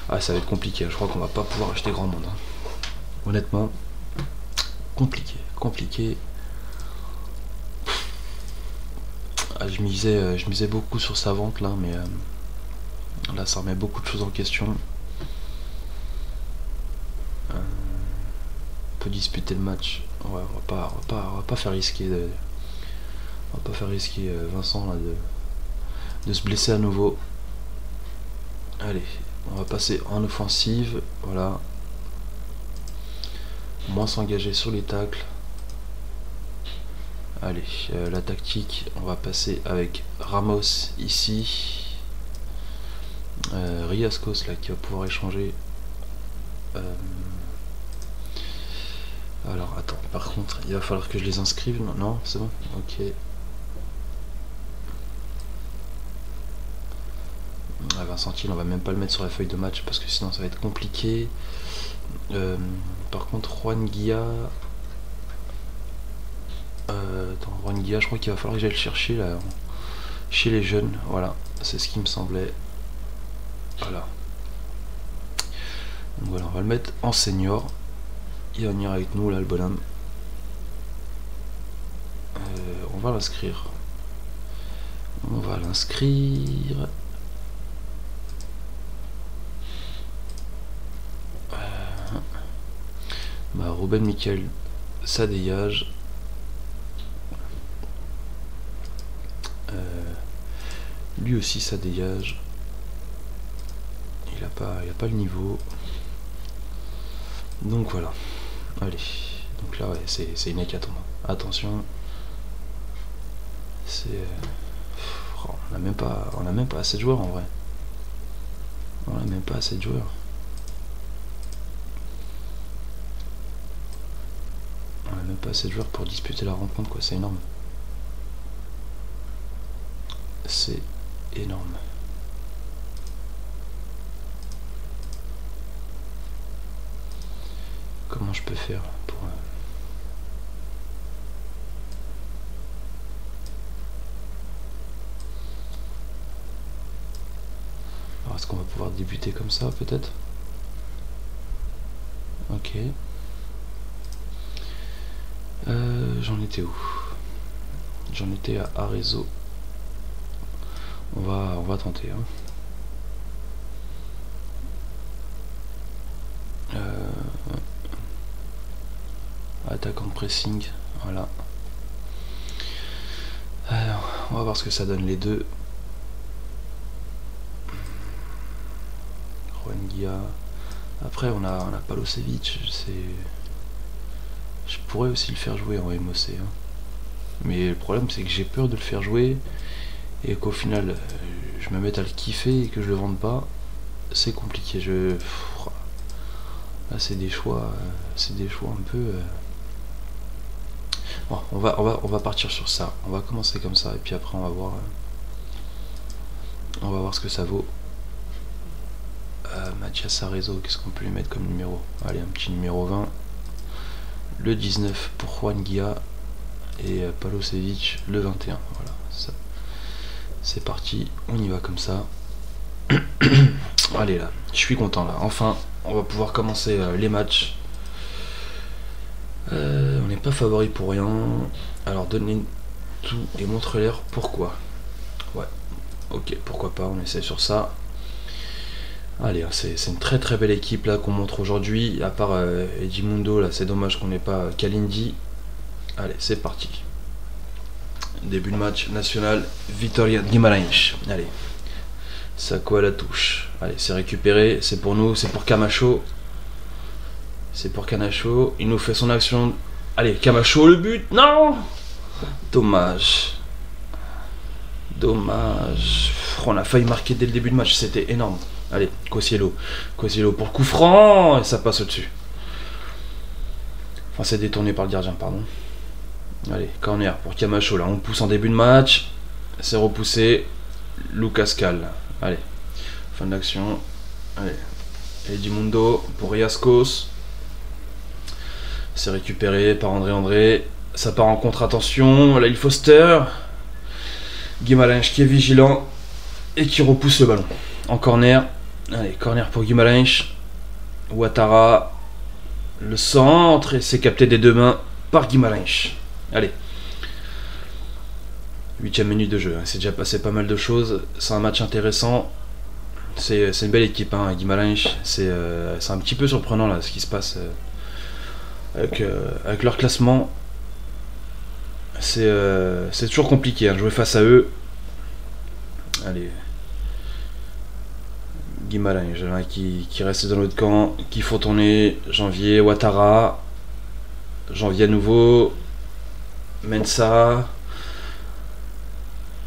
S1: Ah, ça va être compliqué, je crois qu'on va pas pouvoir acheter grand monde. Hein. Honnêtement, compliqué. Ah, je misais beaucoup sur sa vente là, mais là ça remet beaucoup de choses en question. On peut disputer le match. Ouais, on va pas faire risquer Vincent là, de se blesser à nouveau. Allez, on va passer en offensive, voilà. Moins s'engager sur les tacles. Allez, la tactique, on va passer avec Ramos ici. Riascos là qui va pouvoir échanger. Alors attends, par contre, il va falloir que je les inscrive. Non, c'est bon. Ok. Ah, Vincentine, on va même pas le mettre sur la feuille de match parce que sinon ça va être compliqué. Par contre, Juan Guilla. Attends, Juan Guilla, je crois qu'il va falloir que j'aille le chercher là, chez les jeunes. Voilà, c'est ce qui me semblait. Voilà. Donc voilà, on va le mettre en senior. Il va venir avec nous là, le bonhomme. On va l'inscrire. Bah, Ruben Michael, ça dégage. Lui aussi ça dégage. Il a pas le niveau. Donc voilà. Allez. Donc là ouais, c'est une hécatombe. Attention. C'est. On a même pas assez de joueurs en vrai. On a même pas assez de joueurs. On a même pas assez de joueurs pour disputer la rencontre quoi, c'est énorme. C'est énorme. Comment je peux faire pour... Alors est-ce qu'on va pouvoir débuter comme ça peut-être? Ok. J'en étais où? J'en étais à Arezzo. On va tenter. Hein. Attaquant de pressing, voilà. Alors, on va voir ce que ça donne les deux. Juan Guilla. Après, on a Palosevic. Je pourrais aussi le faire jouer en MOC. Hein. Mais le problème, c'est que j'ai peur de le faire jouer et qu'au final, je me mette à le kiffer et que je le vende pas. C'est compliqué. Là, c'est des choix un peu. Bon, on va partir sur ça. On va commencer comme ça et puis après on va voir ce que ça vaut. Mathias Arezzo, qu'est-ce qu'on peut lui mettre comme numéro? Allez, un petit numéro 20. Le 19 pour Juan Guilla et Palosevic le 21. Voilà, c'est parti, on y va comme ça. Allez là, je suis content là. Enfin, on va pouvoir commencer les matchs. On n'est pas favori pour rien. Alors donnez tout et montre-leur pourquoi. Ouais, ok, pourquoi pas, on essaie sur ça. Allez, c'est une très très belle équipe là qu'on montre aujourd'hui. À part Edmundo, là c'est dommage qu'on n'ait pas Kalindi. Allez, c'est parti. Début de match national, Vitória de Guimarães. Allez, Sako à la touche. Allez, c'est récupéré, c'est pour nous, c'est pour Camacho. C'est pour Camacho, il nous fait son action. Allez, Camacho, le but, non! Dommage. On a failli marquer dès le début de match, c'était énorme. Allez, Kosciello pour coup franc, et ça passe au-dessus. Enfin, c'est détourné par le gardien, pardon. Allez, corner pour Camacho, là, on pousse en début de match. C'est repoussé. Lucas Cal. Allez, fin d'action. Allez, Edmundo pour Riascos. C'est récupéré par André. Ça part en contre, attention. Là, il Foster. Guimarães qui est vigilant et qui repousse le ballon. En corner. Allez, corner pour Guimarães. Ouattara. Le centre. Et c'est capté des deux mains par Guimarães. Allez. 8ème minute de jeu. C'est déjà passé pas mal de choses. C'est un match intéressant. C'est une belle équipe, hein, Guimarães. C'est un petit peu surprenant là, ce qui se passe avec leur classement. C'est toujours compliqué, hein, jouer face à eux. Allez. Guimarães qui reste dans l'autre camp, qui faut tourner. Janvier, Ouattara. Janvier à nouveau. Mensah.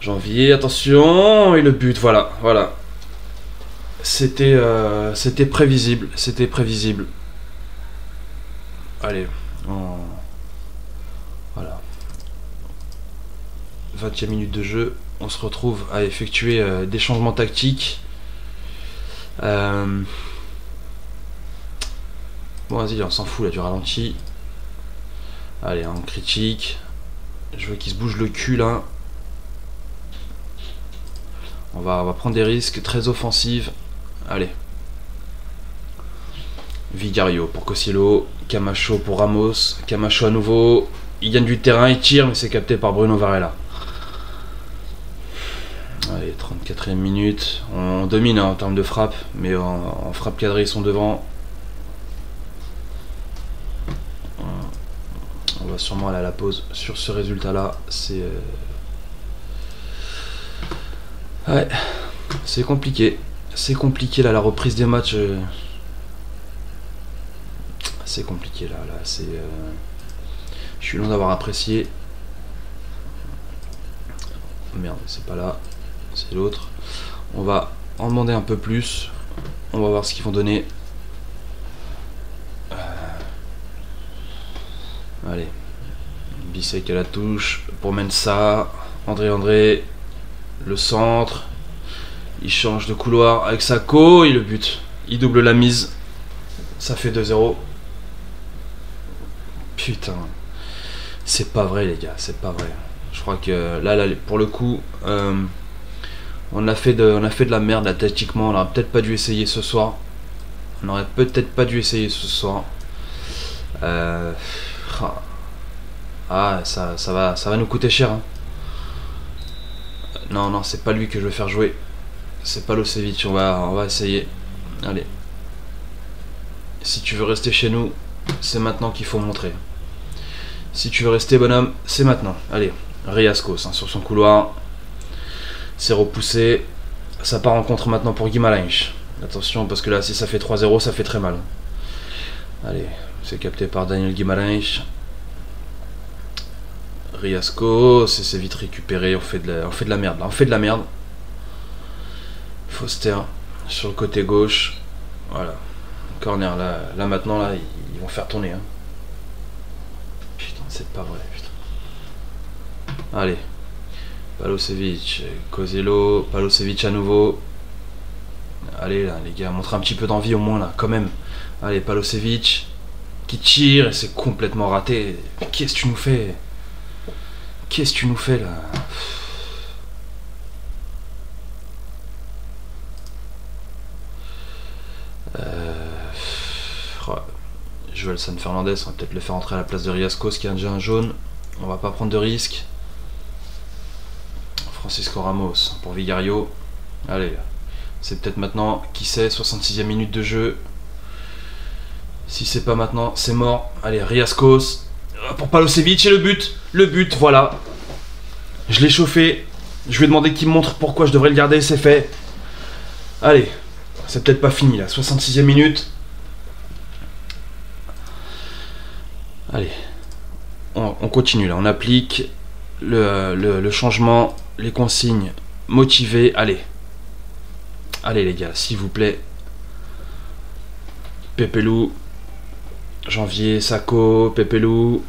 S1: Janvier, attention. Et le but, voilà. C'était prévisible. Allez. Voilà. 20ème minute de jeu. On se retrouve à effectuer des changements tactiques. Bon, vas-y, on s'en fout là du ralenti. Allez, on critique. Je veux qu'il se bouge le cul là. On va prendre des risques très offensifs. Allez. Vigario pour Cossiello. Camacho pour Ramos. Camacho à nouveau. Il gagne du terrain, il tire, mais c'est capté par Bruno Varela. Allez, 34ème minute. On domine hein, en termes de frappe, mais en frappe cadrée, ils sont devant. On va sûrement aller à la pause sur ce résultat-là. Ouais, c'est compliqué. C'est compliqué là, la reprise des matchs. C'est compliqué là. Je suis loin d'avoir apprécié. Merde, c'est pas là. C'est l'autre. On va en demander un peu plus. On va voir ce qu'ils vont donner. Allez. Bissek à la touche. Pour Mensah. André. Le centre. Il change de couloir avec Sakho. Et le but. Il double la mise. Ça fait 2-0. Putain. C'est pas vrai les gars. C'est pas vrai. Je crois que là pour le coup... On a fait de la merde là, tactiquement. On aurait peut-être pas dû essayer ce soir. Ah, ça va nous coûter cher. Hein. Non, c'est pas lui que je veux faire jouer. C'est Palosevic. On va essayer. Allez. Si tu veux rester chez nous, c'est maintenant qu'il faut montrer. Si tu veux rester bonhomme, c'est maintenant. Allez, Riascos hein, sur son couloir. C'est repoussé. Ça part en contre maintenant pour Guimarães. Attention parce que là si ça fait 3-0 ça fait très mal. Allez, c'est capté par Daniel Guimarães. Riascos, c'est vite récupéré. On fait de la merde là. On fait de la merde. Foster sur le côté gauche. Voilà. Corner là maintenant là ils vont faire tourner. Hein. Putain c'est pas vrai putain. Allez. Palosevic, Cossiello, Palosevic à nouveau. Allez là les gars, montre un petit peu d'envie au moins là, quand même. Allez, Palosevic qui tire et c'est complètement raté. Qu'est-ce que tu nous fais? Qu'est-ce que tu nous fais là? Joelson Fernandez, on va peut-être le faire entrer à la place de Riascos qui a déjà un jaune. On va pas prendre de risque. Francisco Ramos pour Vigario. Allez, c'est peut-être maintenant. Qui sait, 66e minute de jeu. Si c'est pas maintenant, c'est mort. Allez, Riascos pour Palosevic et le but. Le but, voilà. Je l'ai chauffé. Je lui ai demandé qu'il me montre pourquoi je devrais le garder. C'est fait. Allez, c'est peut-être pas fini là. 66e minute. Allez, on continue là. On applique le changement. Les consignes motivées, allez les gars, s'il vous plaît. Pepelu, Janvier, Sakho, Pepelu.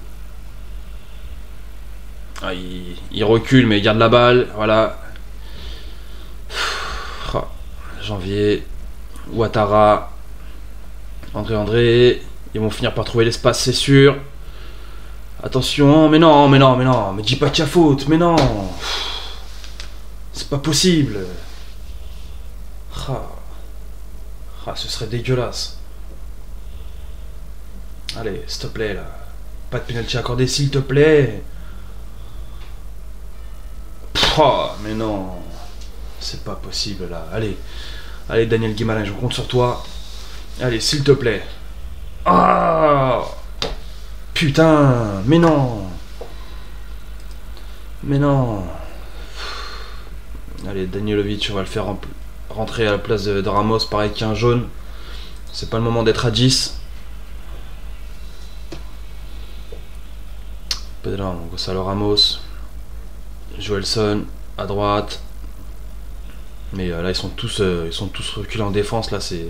S1: Ah, il recule mais il garde la balle, voilà. Janvier, Ouattara, André. Ils vont finir par trouver l'espace, c'est sûr. Attention, mais non, mais non, mais non, mais dis pas qu'il y a faute, mais non. C'est pas possible. Ah. Ah, ce serait dégueulasse. Allez, s'il te plaît, là. Pas de pénalty accordé, s'il te plaît. Oh, mais non. C'est pas possible, là. Allez. Allez, Daniel Guimarães, je compte sur toi. Allez, s'il te plaît. Ah. Putain, mais non. Mais non. Allez, Danilovic, on va le faire rentrer à la place de Ramos, pareil qu'il y a un jaune. C'est pas le moment d'être à 10. Pedro, Gonzalo Ramos. Joelson à droite. Mais là ils sont tous reculés en défense. Là c'est...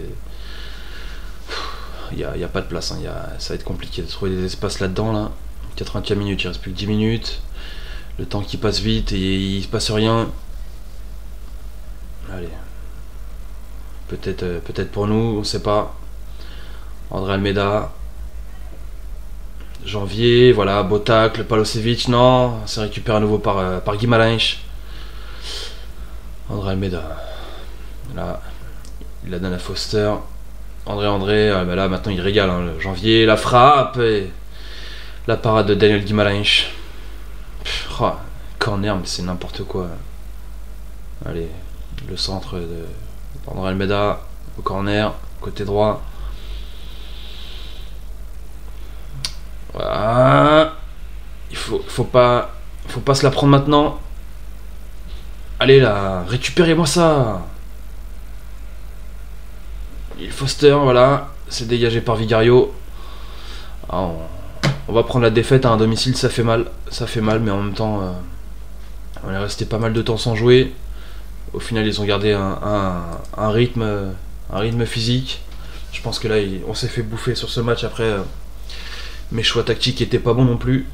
S1: Il n'y a pas de place. Hein. Ça va être compliqué de trouver des espaces là-dedans. Là. 80e minute, il reste plus que 10 minutes. Le temps qui passe vite et il se passe rien. Allez. Peut-être pour nous, on sait pas. André Almeida. Janvier, voilà, beau tacle, Palosevic, non, c'est récupéré à nouveau par Guimarães. André Almeida. Là, il la donne à Foster. André, bah là maintenant il régale. Hein, le Janvier, la frappe et la parade de Daniel Guimarães. Oh, corner, mais c'est n'importe quoi. Allez, le centre de André Almeida au corner, côté droit. Voilà. Il faut pas se la prendre maintenant. Allez là, récupérez-moi ça. Il Foster, voilà, c'est dégagé par Vigario. Ah, on va prendre la défaite à un domicile, ça fait mal, mais en même temps, on est resté pas mal de temps sans jouer. Au final, ils ont gardé un rythme physique. Je pense que là, on s'est fait bouffer sur ce match. Après, mes choix tactiques étaient pas bons non plus.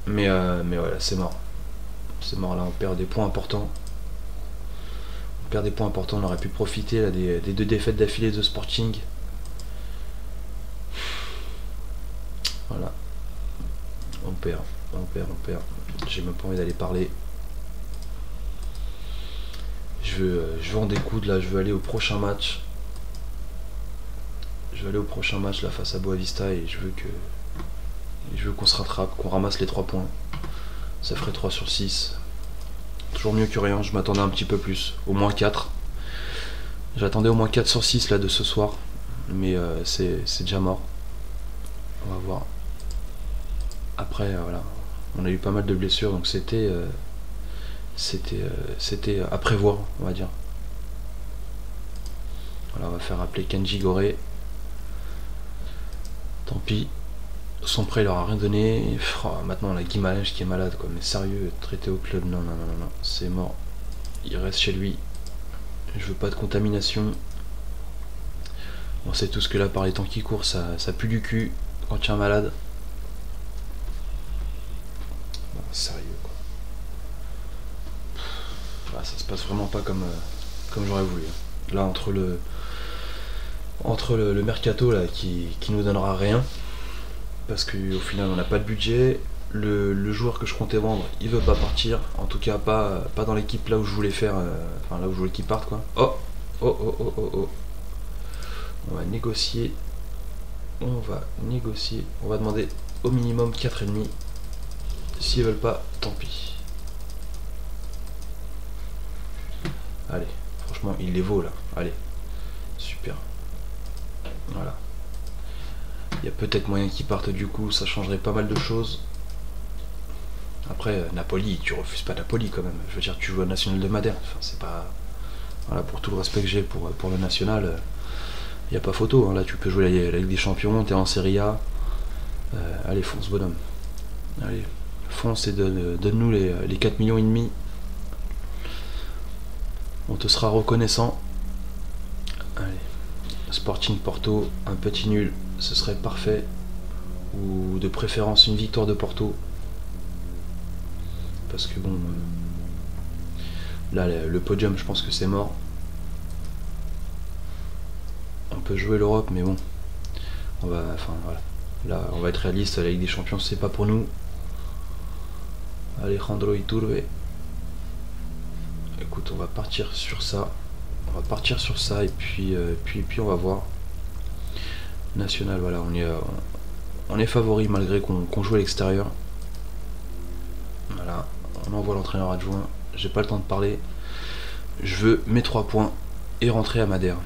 S1: Mais voilà, c'est mort. C'est mort là, on perd des points importants. On aurait pu profiter là, des 2 défaites d'affilée de Sporting. Voilà. On perd. J'ai même pas envie d'aller parler. Je veux en découdre là, je veux aller au prochain match. Là face à Boavista et je veux qu'on se rattrape, qu'on ramasse les 3 points. Ça ferait 3 sur 6. Toujours mieux que rien, je m'attendais un petit peu plus, au moins 4. J'attendais au moins 4 sur 6 là de ce soir, mais c'est déjà mort. On va voir. Après, voilà, on a eu pas mal de blessures, donc c'était à prévoir, on va dire. Voilà, on va faire appeler Kenji Goré. Tant pis. Son prêt leur a rien donné. Oh, maintenant on a Guimarães qui est malade quoi. Mais sérieux, traité au club, non, c'est mort. Il reste chez lui. Je veux pas de contamination. On sait tous que là par les temps qui courent, ça pue du cul quand tu es un malade. Non, sérieux quoi. Bah, ça se passe vraiment pas comme j'aurais voulu. Là entre le mercato là qui nous donnera rien. Parce qu'au final on n'a pas de budget, le joueur que je comptais vendre il veut pas partir, en tout cas pas dans l'équipe là où je voulais faire, enfin là où je voulais qu'il parte quoi. Oh. On va négocier, on va demander au minimum 4,5, s'ils veulent pas tant pis. Allez, franchement il les vaut là, allez, super, voilà. Il y a peut-être moyen qu'ils partent du coup, ça changerait pas mal de choses. Après, Napoli, tu refuses pas Napoli quand même. Je veux dire, tu joues au National de Madère. Enfin, c'est pas... Voilà, pour tout le respect que j'ai pour le National, il n'y a pas photo. Hein. Là, tu peux jouer la Ligue des Champions, t'es en Serie A. Allez, fonce, bonhomme. Allez, fonce et donne-nous les 4,5 millions. On te sera reconnaissant. Allez, Sporting Porto, un petit nul. Ce serait parfait, ou de préférence une victoire de Porto, parce que bon, là le podium je pense que c'est mort. On peut jouer l'Europe mais bon, on va Là, on va être réaliste, la Ligue des Champions, c'est pas pour nous. Alejandro Iturbe. Écoute, on va partir sur ça. On va partir sur ça et puis on va voir. National, voilà, on est favori malgré qu'on joue à l'extérieur. Voilà, on envoie l'entraîneur adjoint. J'ai pas le temps de parler. Je veux mes 3 points et rentrer à Madère.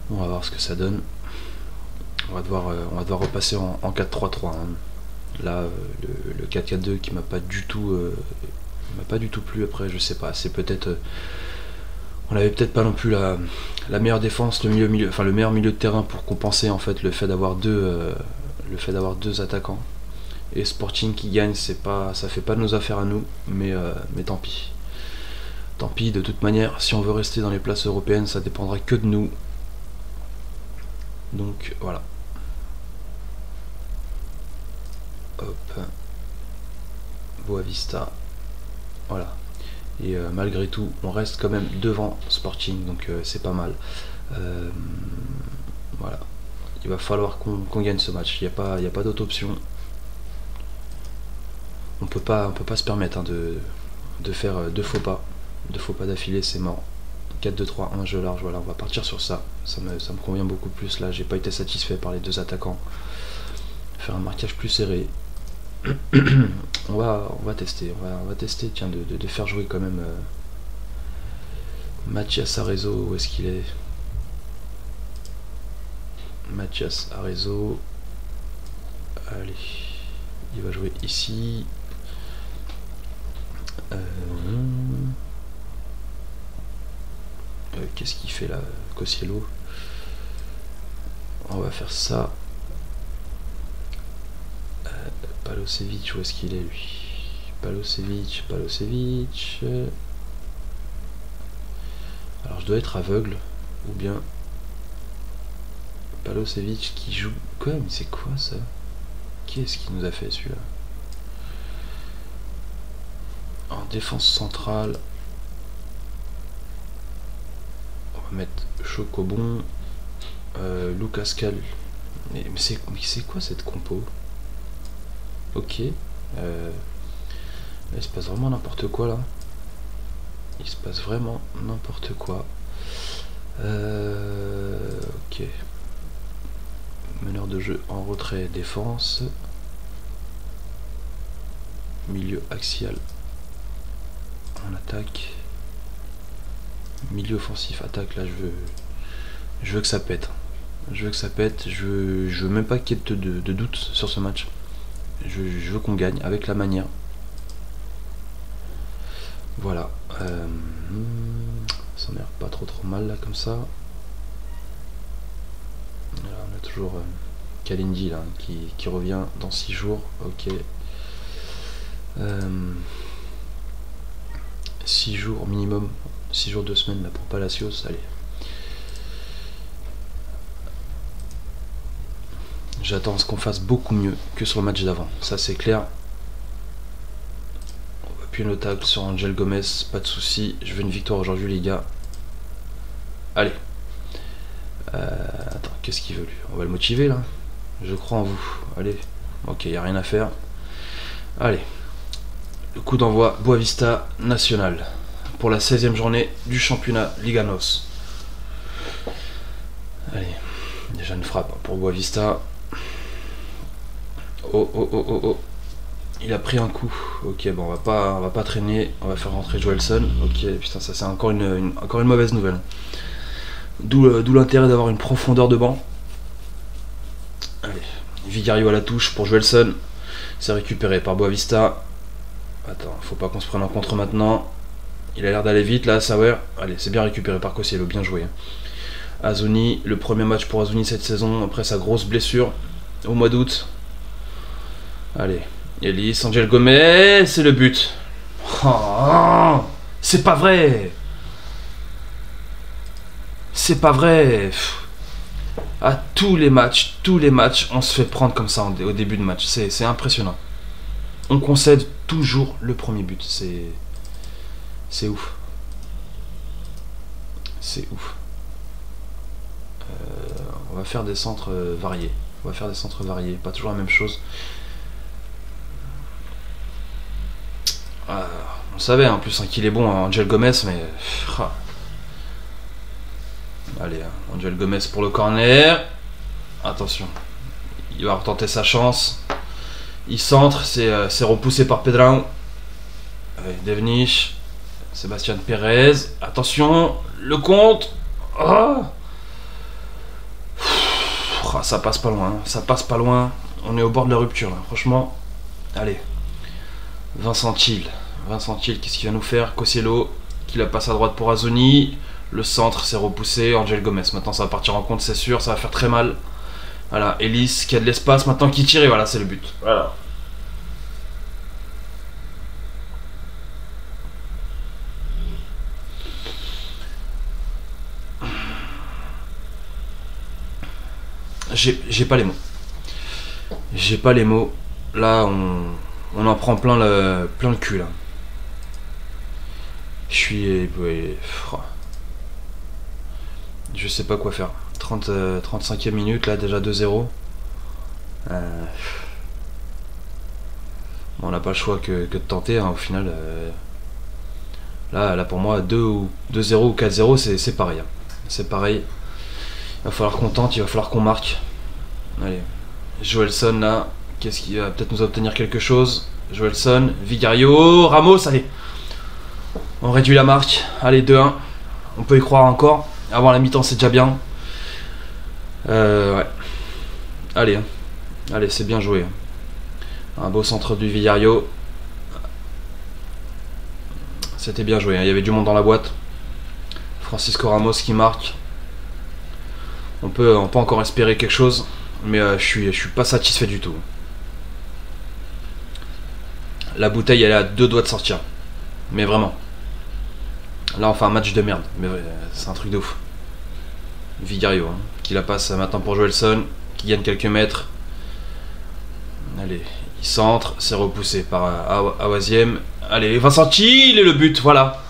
S1: On va voir ce que ça donne. On va devoir repasser en 4-3-3. Hein. Là, le 4-4-2 qui m'a pas du tout plu. Après, je sais pas. C'est peut-être, on avait peut-être pas non plus la meilleure défense, le meilleur milieu de terrain pour compenser en fait le fait d'avoir deux attaquants. Et Sporting qui gagne, ça fait pas de nos affaires à nous, mais tant pis. Tant pis. De toute manière, si on veut rester dans les places européennes, ça dépendra que de nous. Donc voilà. Hop. Boavista. Voilà. Et malgré tout, on reste quand même devant Sporting, donc c'est pas mal. Voilà. Il va falloir qu'on gagne ce match. Il n'y a pas d'autre option. On peut pas se permettre hein, de faire 2 faux pas. 2 faux pas d'affilée, c'est mort. 4-2-3, un jeu large, voilà, on va partir sur ça. Ça me convient beaucoup plus. Là, j'ai pas été satisfait par les 2 attaquants. Faire un marquage plus serré. on va tester. On va tester, tiens, de faire jouer quand même Mathias Arezzo. Où est-ce qu'il est, Mathias Arezzo. Allez, il va jouer ici. Qu'est-ce qu'il fait là, Kosciello? On va faire ça. Palosevic, où est-ce qu'il est lui? Palosevic. Alors je dois être aveugle, ou bien Palosevic qui joue. Quoi, mais c'est quoi ça? Qu'est-ce qu'il nous a fait celui-là? En défense centrale, on va mettre Chocobon, Lucas Cal. Mais c'est quoi cette compo? Ok. Il se passe vraiment n'importe quoi là. Il se passe vraiment n'importe quoi. Ok. Meneur de jeu en retrait, défense. Milieu axial en attaque. Milieu offensif, attaque. Là, je veux que ça pète. Je veux même pas qu'il y ait de doute sur ce match. Je veux qu'on gagne avec la manière. Voilà. Ça m'a l'air pas trop mal là comme ça. Là, on a toujours Kalindi là qui revient dans 6 jours. Ok. 6 jours minimum. 6 jours 2 semaines là pour Palacios. Allez. J'attends à ce qu'on fasse beaucoup mieux que sur le match d'avant. Ça c'est clair. On va appuyer nos tacles sur Angel Gomez. Pas de soucis. Je veux une victoire aujourd'hui les gars. Allez. Attends, qu'est-ce qu'il veut lui? On va le motiver là. Je crois en vous. Allez. Ok, il n'y a rien à faire. Allez. Le coup d'envoi Boavista National. Pour la 16e journée du championnat Liganos. Allez. Déjà une frappe pour Boavista. Oh. Il a pris un coup. Ok, bon, on va pas traîner. On va faire rentrer Joelson. Ok, putain, ça c'est encore une mauvaise nouvelle. D'où l'intérêt d'avoir une profondeur de banc. Allez, Vigario à la touche pour Joelson. C'est récupéré par Boavista. Attends, faut pas qu'on se prenne en contre maintenant. Il a l'air d'aller vite là, Sauer. Allez, c'est bien récupéré par Kosciello, bien joué. Azuni, le premier match pour Azuni cette saison après sa grosse blessure au mois d'août. Allez, Elis, Angel Gomez, c'est le but. Oh, c'est pas vrai. C'est pas vrai. À tous les matchs, on se fait prendre comme ça au début de match. C'est impressionnant. On concède toujours le premier but. C'est ouf. C'est ouf. On va faire des centres variés. On va faire des centres variés, pas toujours la même chose. On savait en plus qu'il est bon, Angel Gomez, mais... Allez, Angel Gomez pour le corner. Attention. Il va retenter sa chance. Il centre, c'est repoussé par Pedrao. Devnich. Sébastien Pérez. Attention, le compte. Ça passe pas loin, ça passe pas loin. On est au bord de la rupture là, franchement. Allez. Vincent Thiel, qu'est-ce qu'il va nous faire? Cossiello, qui la passe à droite pour Azoni. Le centre, c'est repoussé. Angel Gomez, maintenant ça va partir en compte, c'est sûr, ça va faire très mal. Voilà, Ellis qui a de l'espace maintenant, qui tire, et voilà, c'est le but. Voilà. J'ai pas les mots. J'ai pas les mots. Là, on en prend plein le cul, là. Je suis... Je sais pas quoi faire. 35e minute, là, déjà 2-0. On n'a pas le choix que de tenter, hein, au final. Là, pour moi, 2-0 ou 4-0, c'est pareil. Hein. C'est pareil. Il va falloir qu'on tente, il va falloir qu'on marque. Allez. Joelson, là. Qu'est-ce qui va peut-être nous obtenir quelque chose? Joelson, Vigario, Ramos, allez. On réduit la marque. Allez, 2-1. On peut y croire encore. Avant la mi-temps, c'est déjà bien. Ouais. Allez. Hein. Allez, c'est bien joué. Un beau centre du Vigario. C'était bien joué. Il y avait du monde dans la boîte. Francisco Ramos qui marque. On peut encore espérer quelque chose. Mais je suis pas satisfait du tout. La bouteille, elle est à 2 doigts de sortir. Mais vraiment. Là, on fait un match de merde. Mais c'est un truc de ouf. Vigario, hein, qui la passe maintenant pour Joelson, qui gagne quelques mètres. Allez, il centre, c'est repoussé par Awaziem. Allez, Vincent Thiel et le but, voilà.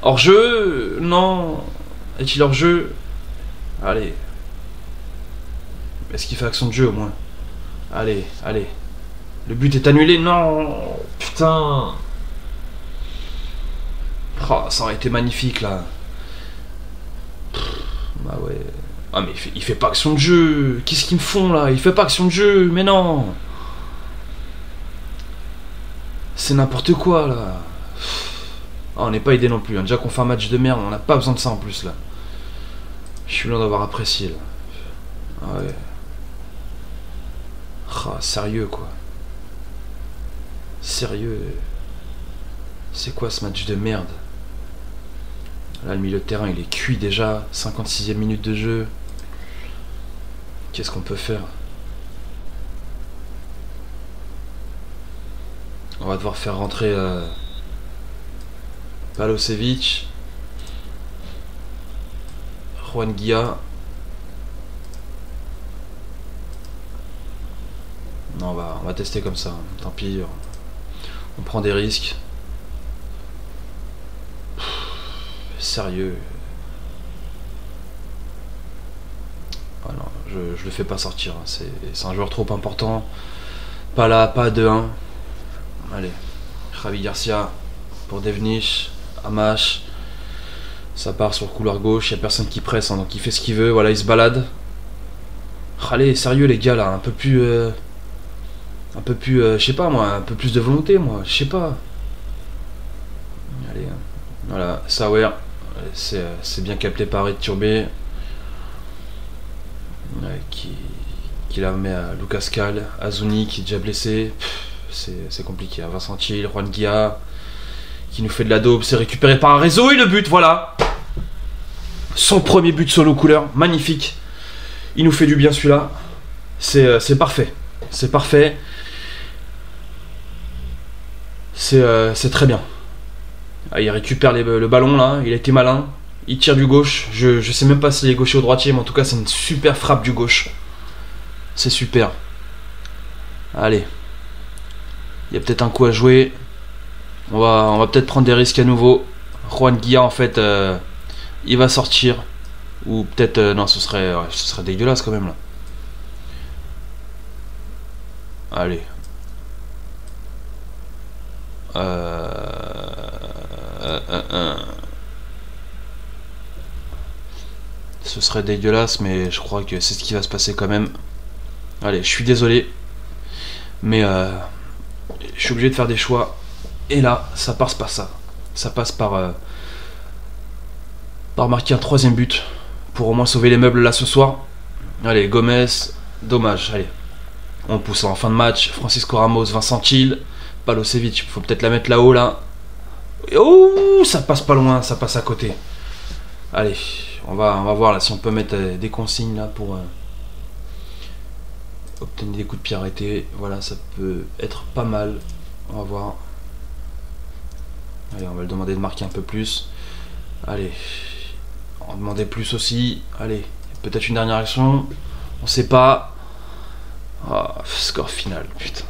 S1: Hors-jeu, non. Est-il hors-jeu? Allez. Est-ce qu'il fait action de jeu au moins? Allez, allez. Le but est annulé, non. Putain. Oh, ça aurait été magnifique là. Bah ouais. Ah mais il fait pas action de jeu. Qu'est-ce qu'ils me font là? Il fait pas action de jeu, mais non. C'est n'importe quoi là. Oh, on n'est pas aidé non plus. Hein. Déjà qu'on fait un match de merde, on n'a pas besoin de ça en plus là. Je suis loin d'avoir apprécié là. Ah ouais. Ah, sérieux quoi. Sérieux. C'est quoi ce match de merde? Là, le milieu de terrain, il est cuit déjà. 56e minute de jeu. Qu'est-ce qu'on peut faire? On va devoir faire rentrer Palosevic. Juan Guilla. Non, on va tester comme ça. Tant pis. On prend des risques. Sérieux. Ah non, je le fais pas sortir. C'est un joueur trop important. Pas là, pas 2-1. Allez. Javi Garcia pour Devnich. Amash. Ça part sur le couloir gauche. Il n'y a personne qui presse, hein, donc il fait ce qu'il veut. Voilà, il se balade. Allez, sérieux les gars là. Un peu plus. Je sais pas moi. Un peu plus de volonté, moi. Je sais pas. Allez. Voilà, Sauer. C'est bien capté par Iturbe. Qui la met à Lucas Cal. Azuni qui est déjà blessé. C'est compliqué. Vincent Thiel, Juan Guilla qui nous fait de la daube. C'est récupéré par un réseau et le but, voilà. Son premier but solo couleur. Magnifique. Il nous fait du bien celui-là. C'est parfait. C'est parfait. C'est très bien. Ah, il récupère le ballon là, il a été malin, il tire du gauche, je sais même pas s'il est gaucher ou droitier, mais en tout cas c'est une super frappe du gauche. C'est super. Allez. Il y a peut-être un coup à jouer. On va peut-être prendre des risques à nouveau. Juan Guilla en fait il va sortir. Ou peut-être... non, ce serait dégueulasse quand même là. Allez. Ce serait dégueulasse, mais je crois que c'est ce qui va se passer quand même. Allez, je suis désolé. Mais je suis obligé de faire des choix. Et là, ça passe par ça. Ça passe par marquer un troisième but. Pour au moins sauver les meubles là ce soir. Allez, Gomez. Dommage, allez. On pousse en fin de match. Francisco Ramos, Vincent Thiel. Palosevic, faut peut-être la mettre là-haut là. Oh, ça passe pas loin, ça passe à côté. Allez, on va voir là si on peut mettre des consignes là pour obtenir des coups de pied arrêtés. Voilà, ça peut être pas mal. On va voir. Allez, on va le demander de marquer un peu plus. Allez, on va demander plus aussi. Allez, peut-être une dernière action. On sait pas. Ah, score final, putain.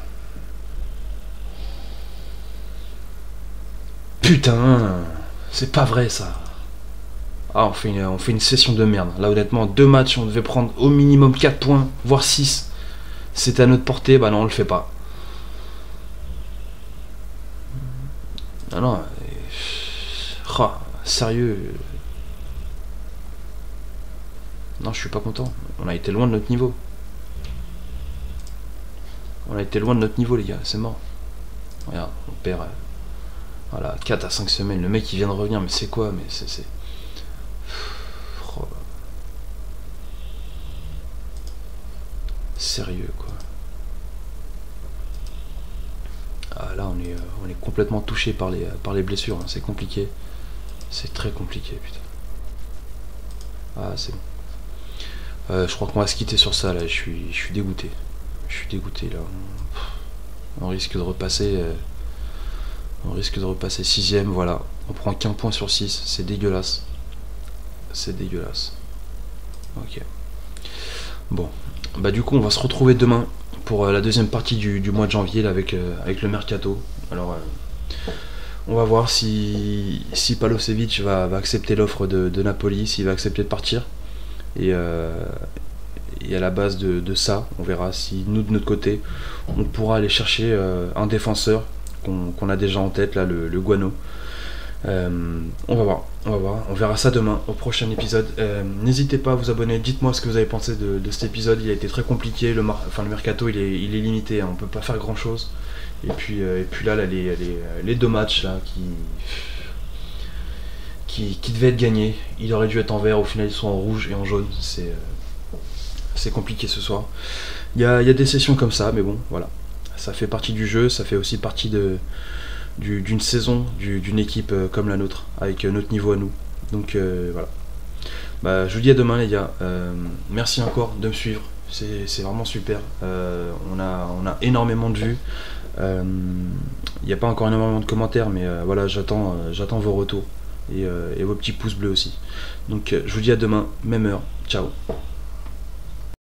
S1: Putain, c'est pas vrai ça. Ah, on fait une session de merde. Là, honnêtement, 2 matchs, on devait prendre au minimum 4 points, voire 6. C'était à notre portée, bah non, on le fait pas. Ah non, sérieux. Non, je suis pas content. On a été loin de notre niveau. On a été loin de notre niveau, les gars, c'est mort. Regarde, on perd. Voilà, 4 à 5 semaines. Le mec, il vient de revenir, mais c'est quoi? Mais c'est. Oh. Sérieux, quoi. Ah, là, on est complètement touché par les blessures. Hein. C'est compliqué. C'est très compliqué, putain. Ah, c'est bon. Je crois qu'on va se quitter sur ça, là. Je suis dégoûté. Je suis dégoûté, là. On risque de repasser... on risque de repasser 6ème, voilà. On prend qu'un point sur 6. C'est dégueulasse. C'est dégueulasse. Ok. Bon. Bah du coup, on va se retrouver demain pour la deuxième partie du mois de janvier là, avec le mercato. Alors, on va voir si Palosevic va accepter l'offre de Napoli, s'il va accepter de partir. Et à la base de ça, on verra si nous, de notre côté, on pourra aller chercher un défenseur qu'on a déjà en tête, là, le Guano. On va voir, on verra ça demain au prochain épisode. N'hésitez pas à vous abonner, dites-moi ce que vous avez pensé de cet épisode. Il a été très compliqué, le mercato il est limité, hein, on peut pas faire grand chose. Et puis là, les 2 matchs là, qui devaient être gagnés, il aurait dû être en vert, au final ils sont en rouge et en jaune. C'est compliqué ce soir. Il y a des sessions comme ça, mais bon, voilà. Ça fait partie du jeu, ça fait aussi partie d'une saison, d'une équipe comme la nôtre, avec notre niveau à nous. Donc voilà. Bah, je vous dis à demain les gars. Merci encore de me suivre. C'est vraiment super. On a énormément de vues. Il n'y a pas encore énormément de commentaires, mais voilà, j'attends vos retours et vos petits pouces bleus aussi. Donc je vous dis à demain, même heure. Ciao.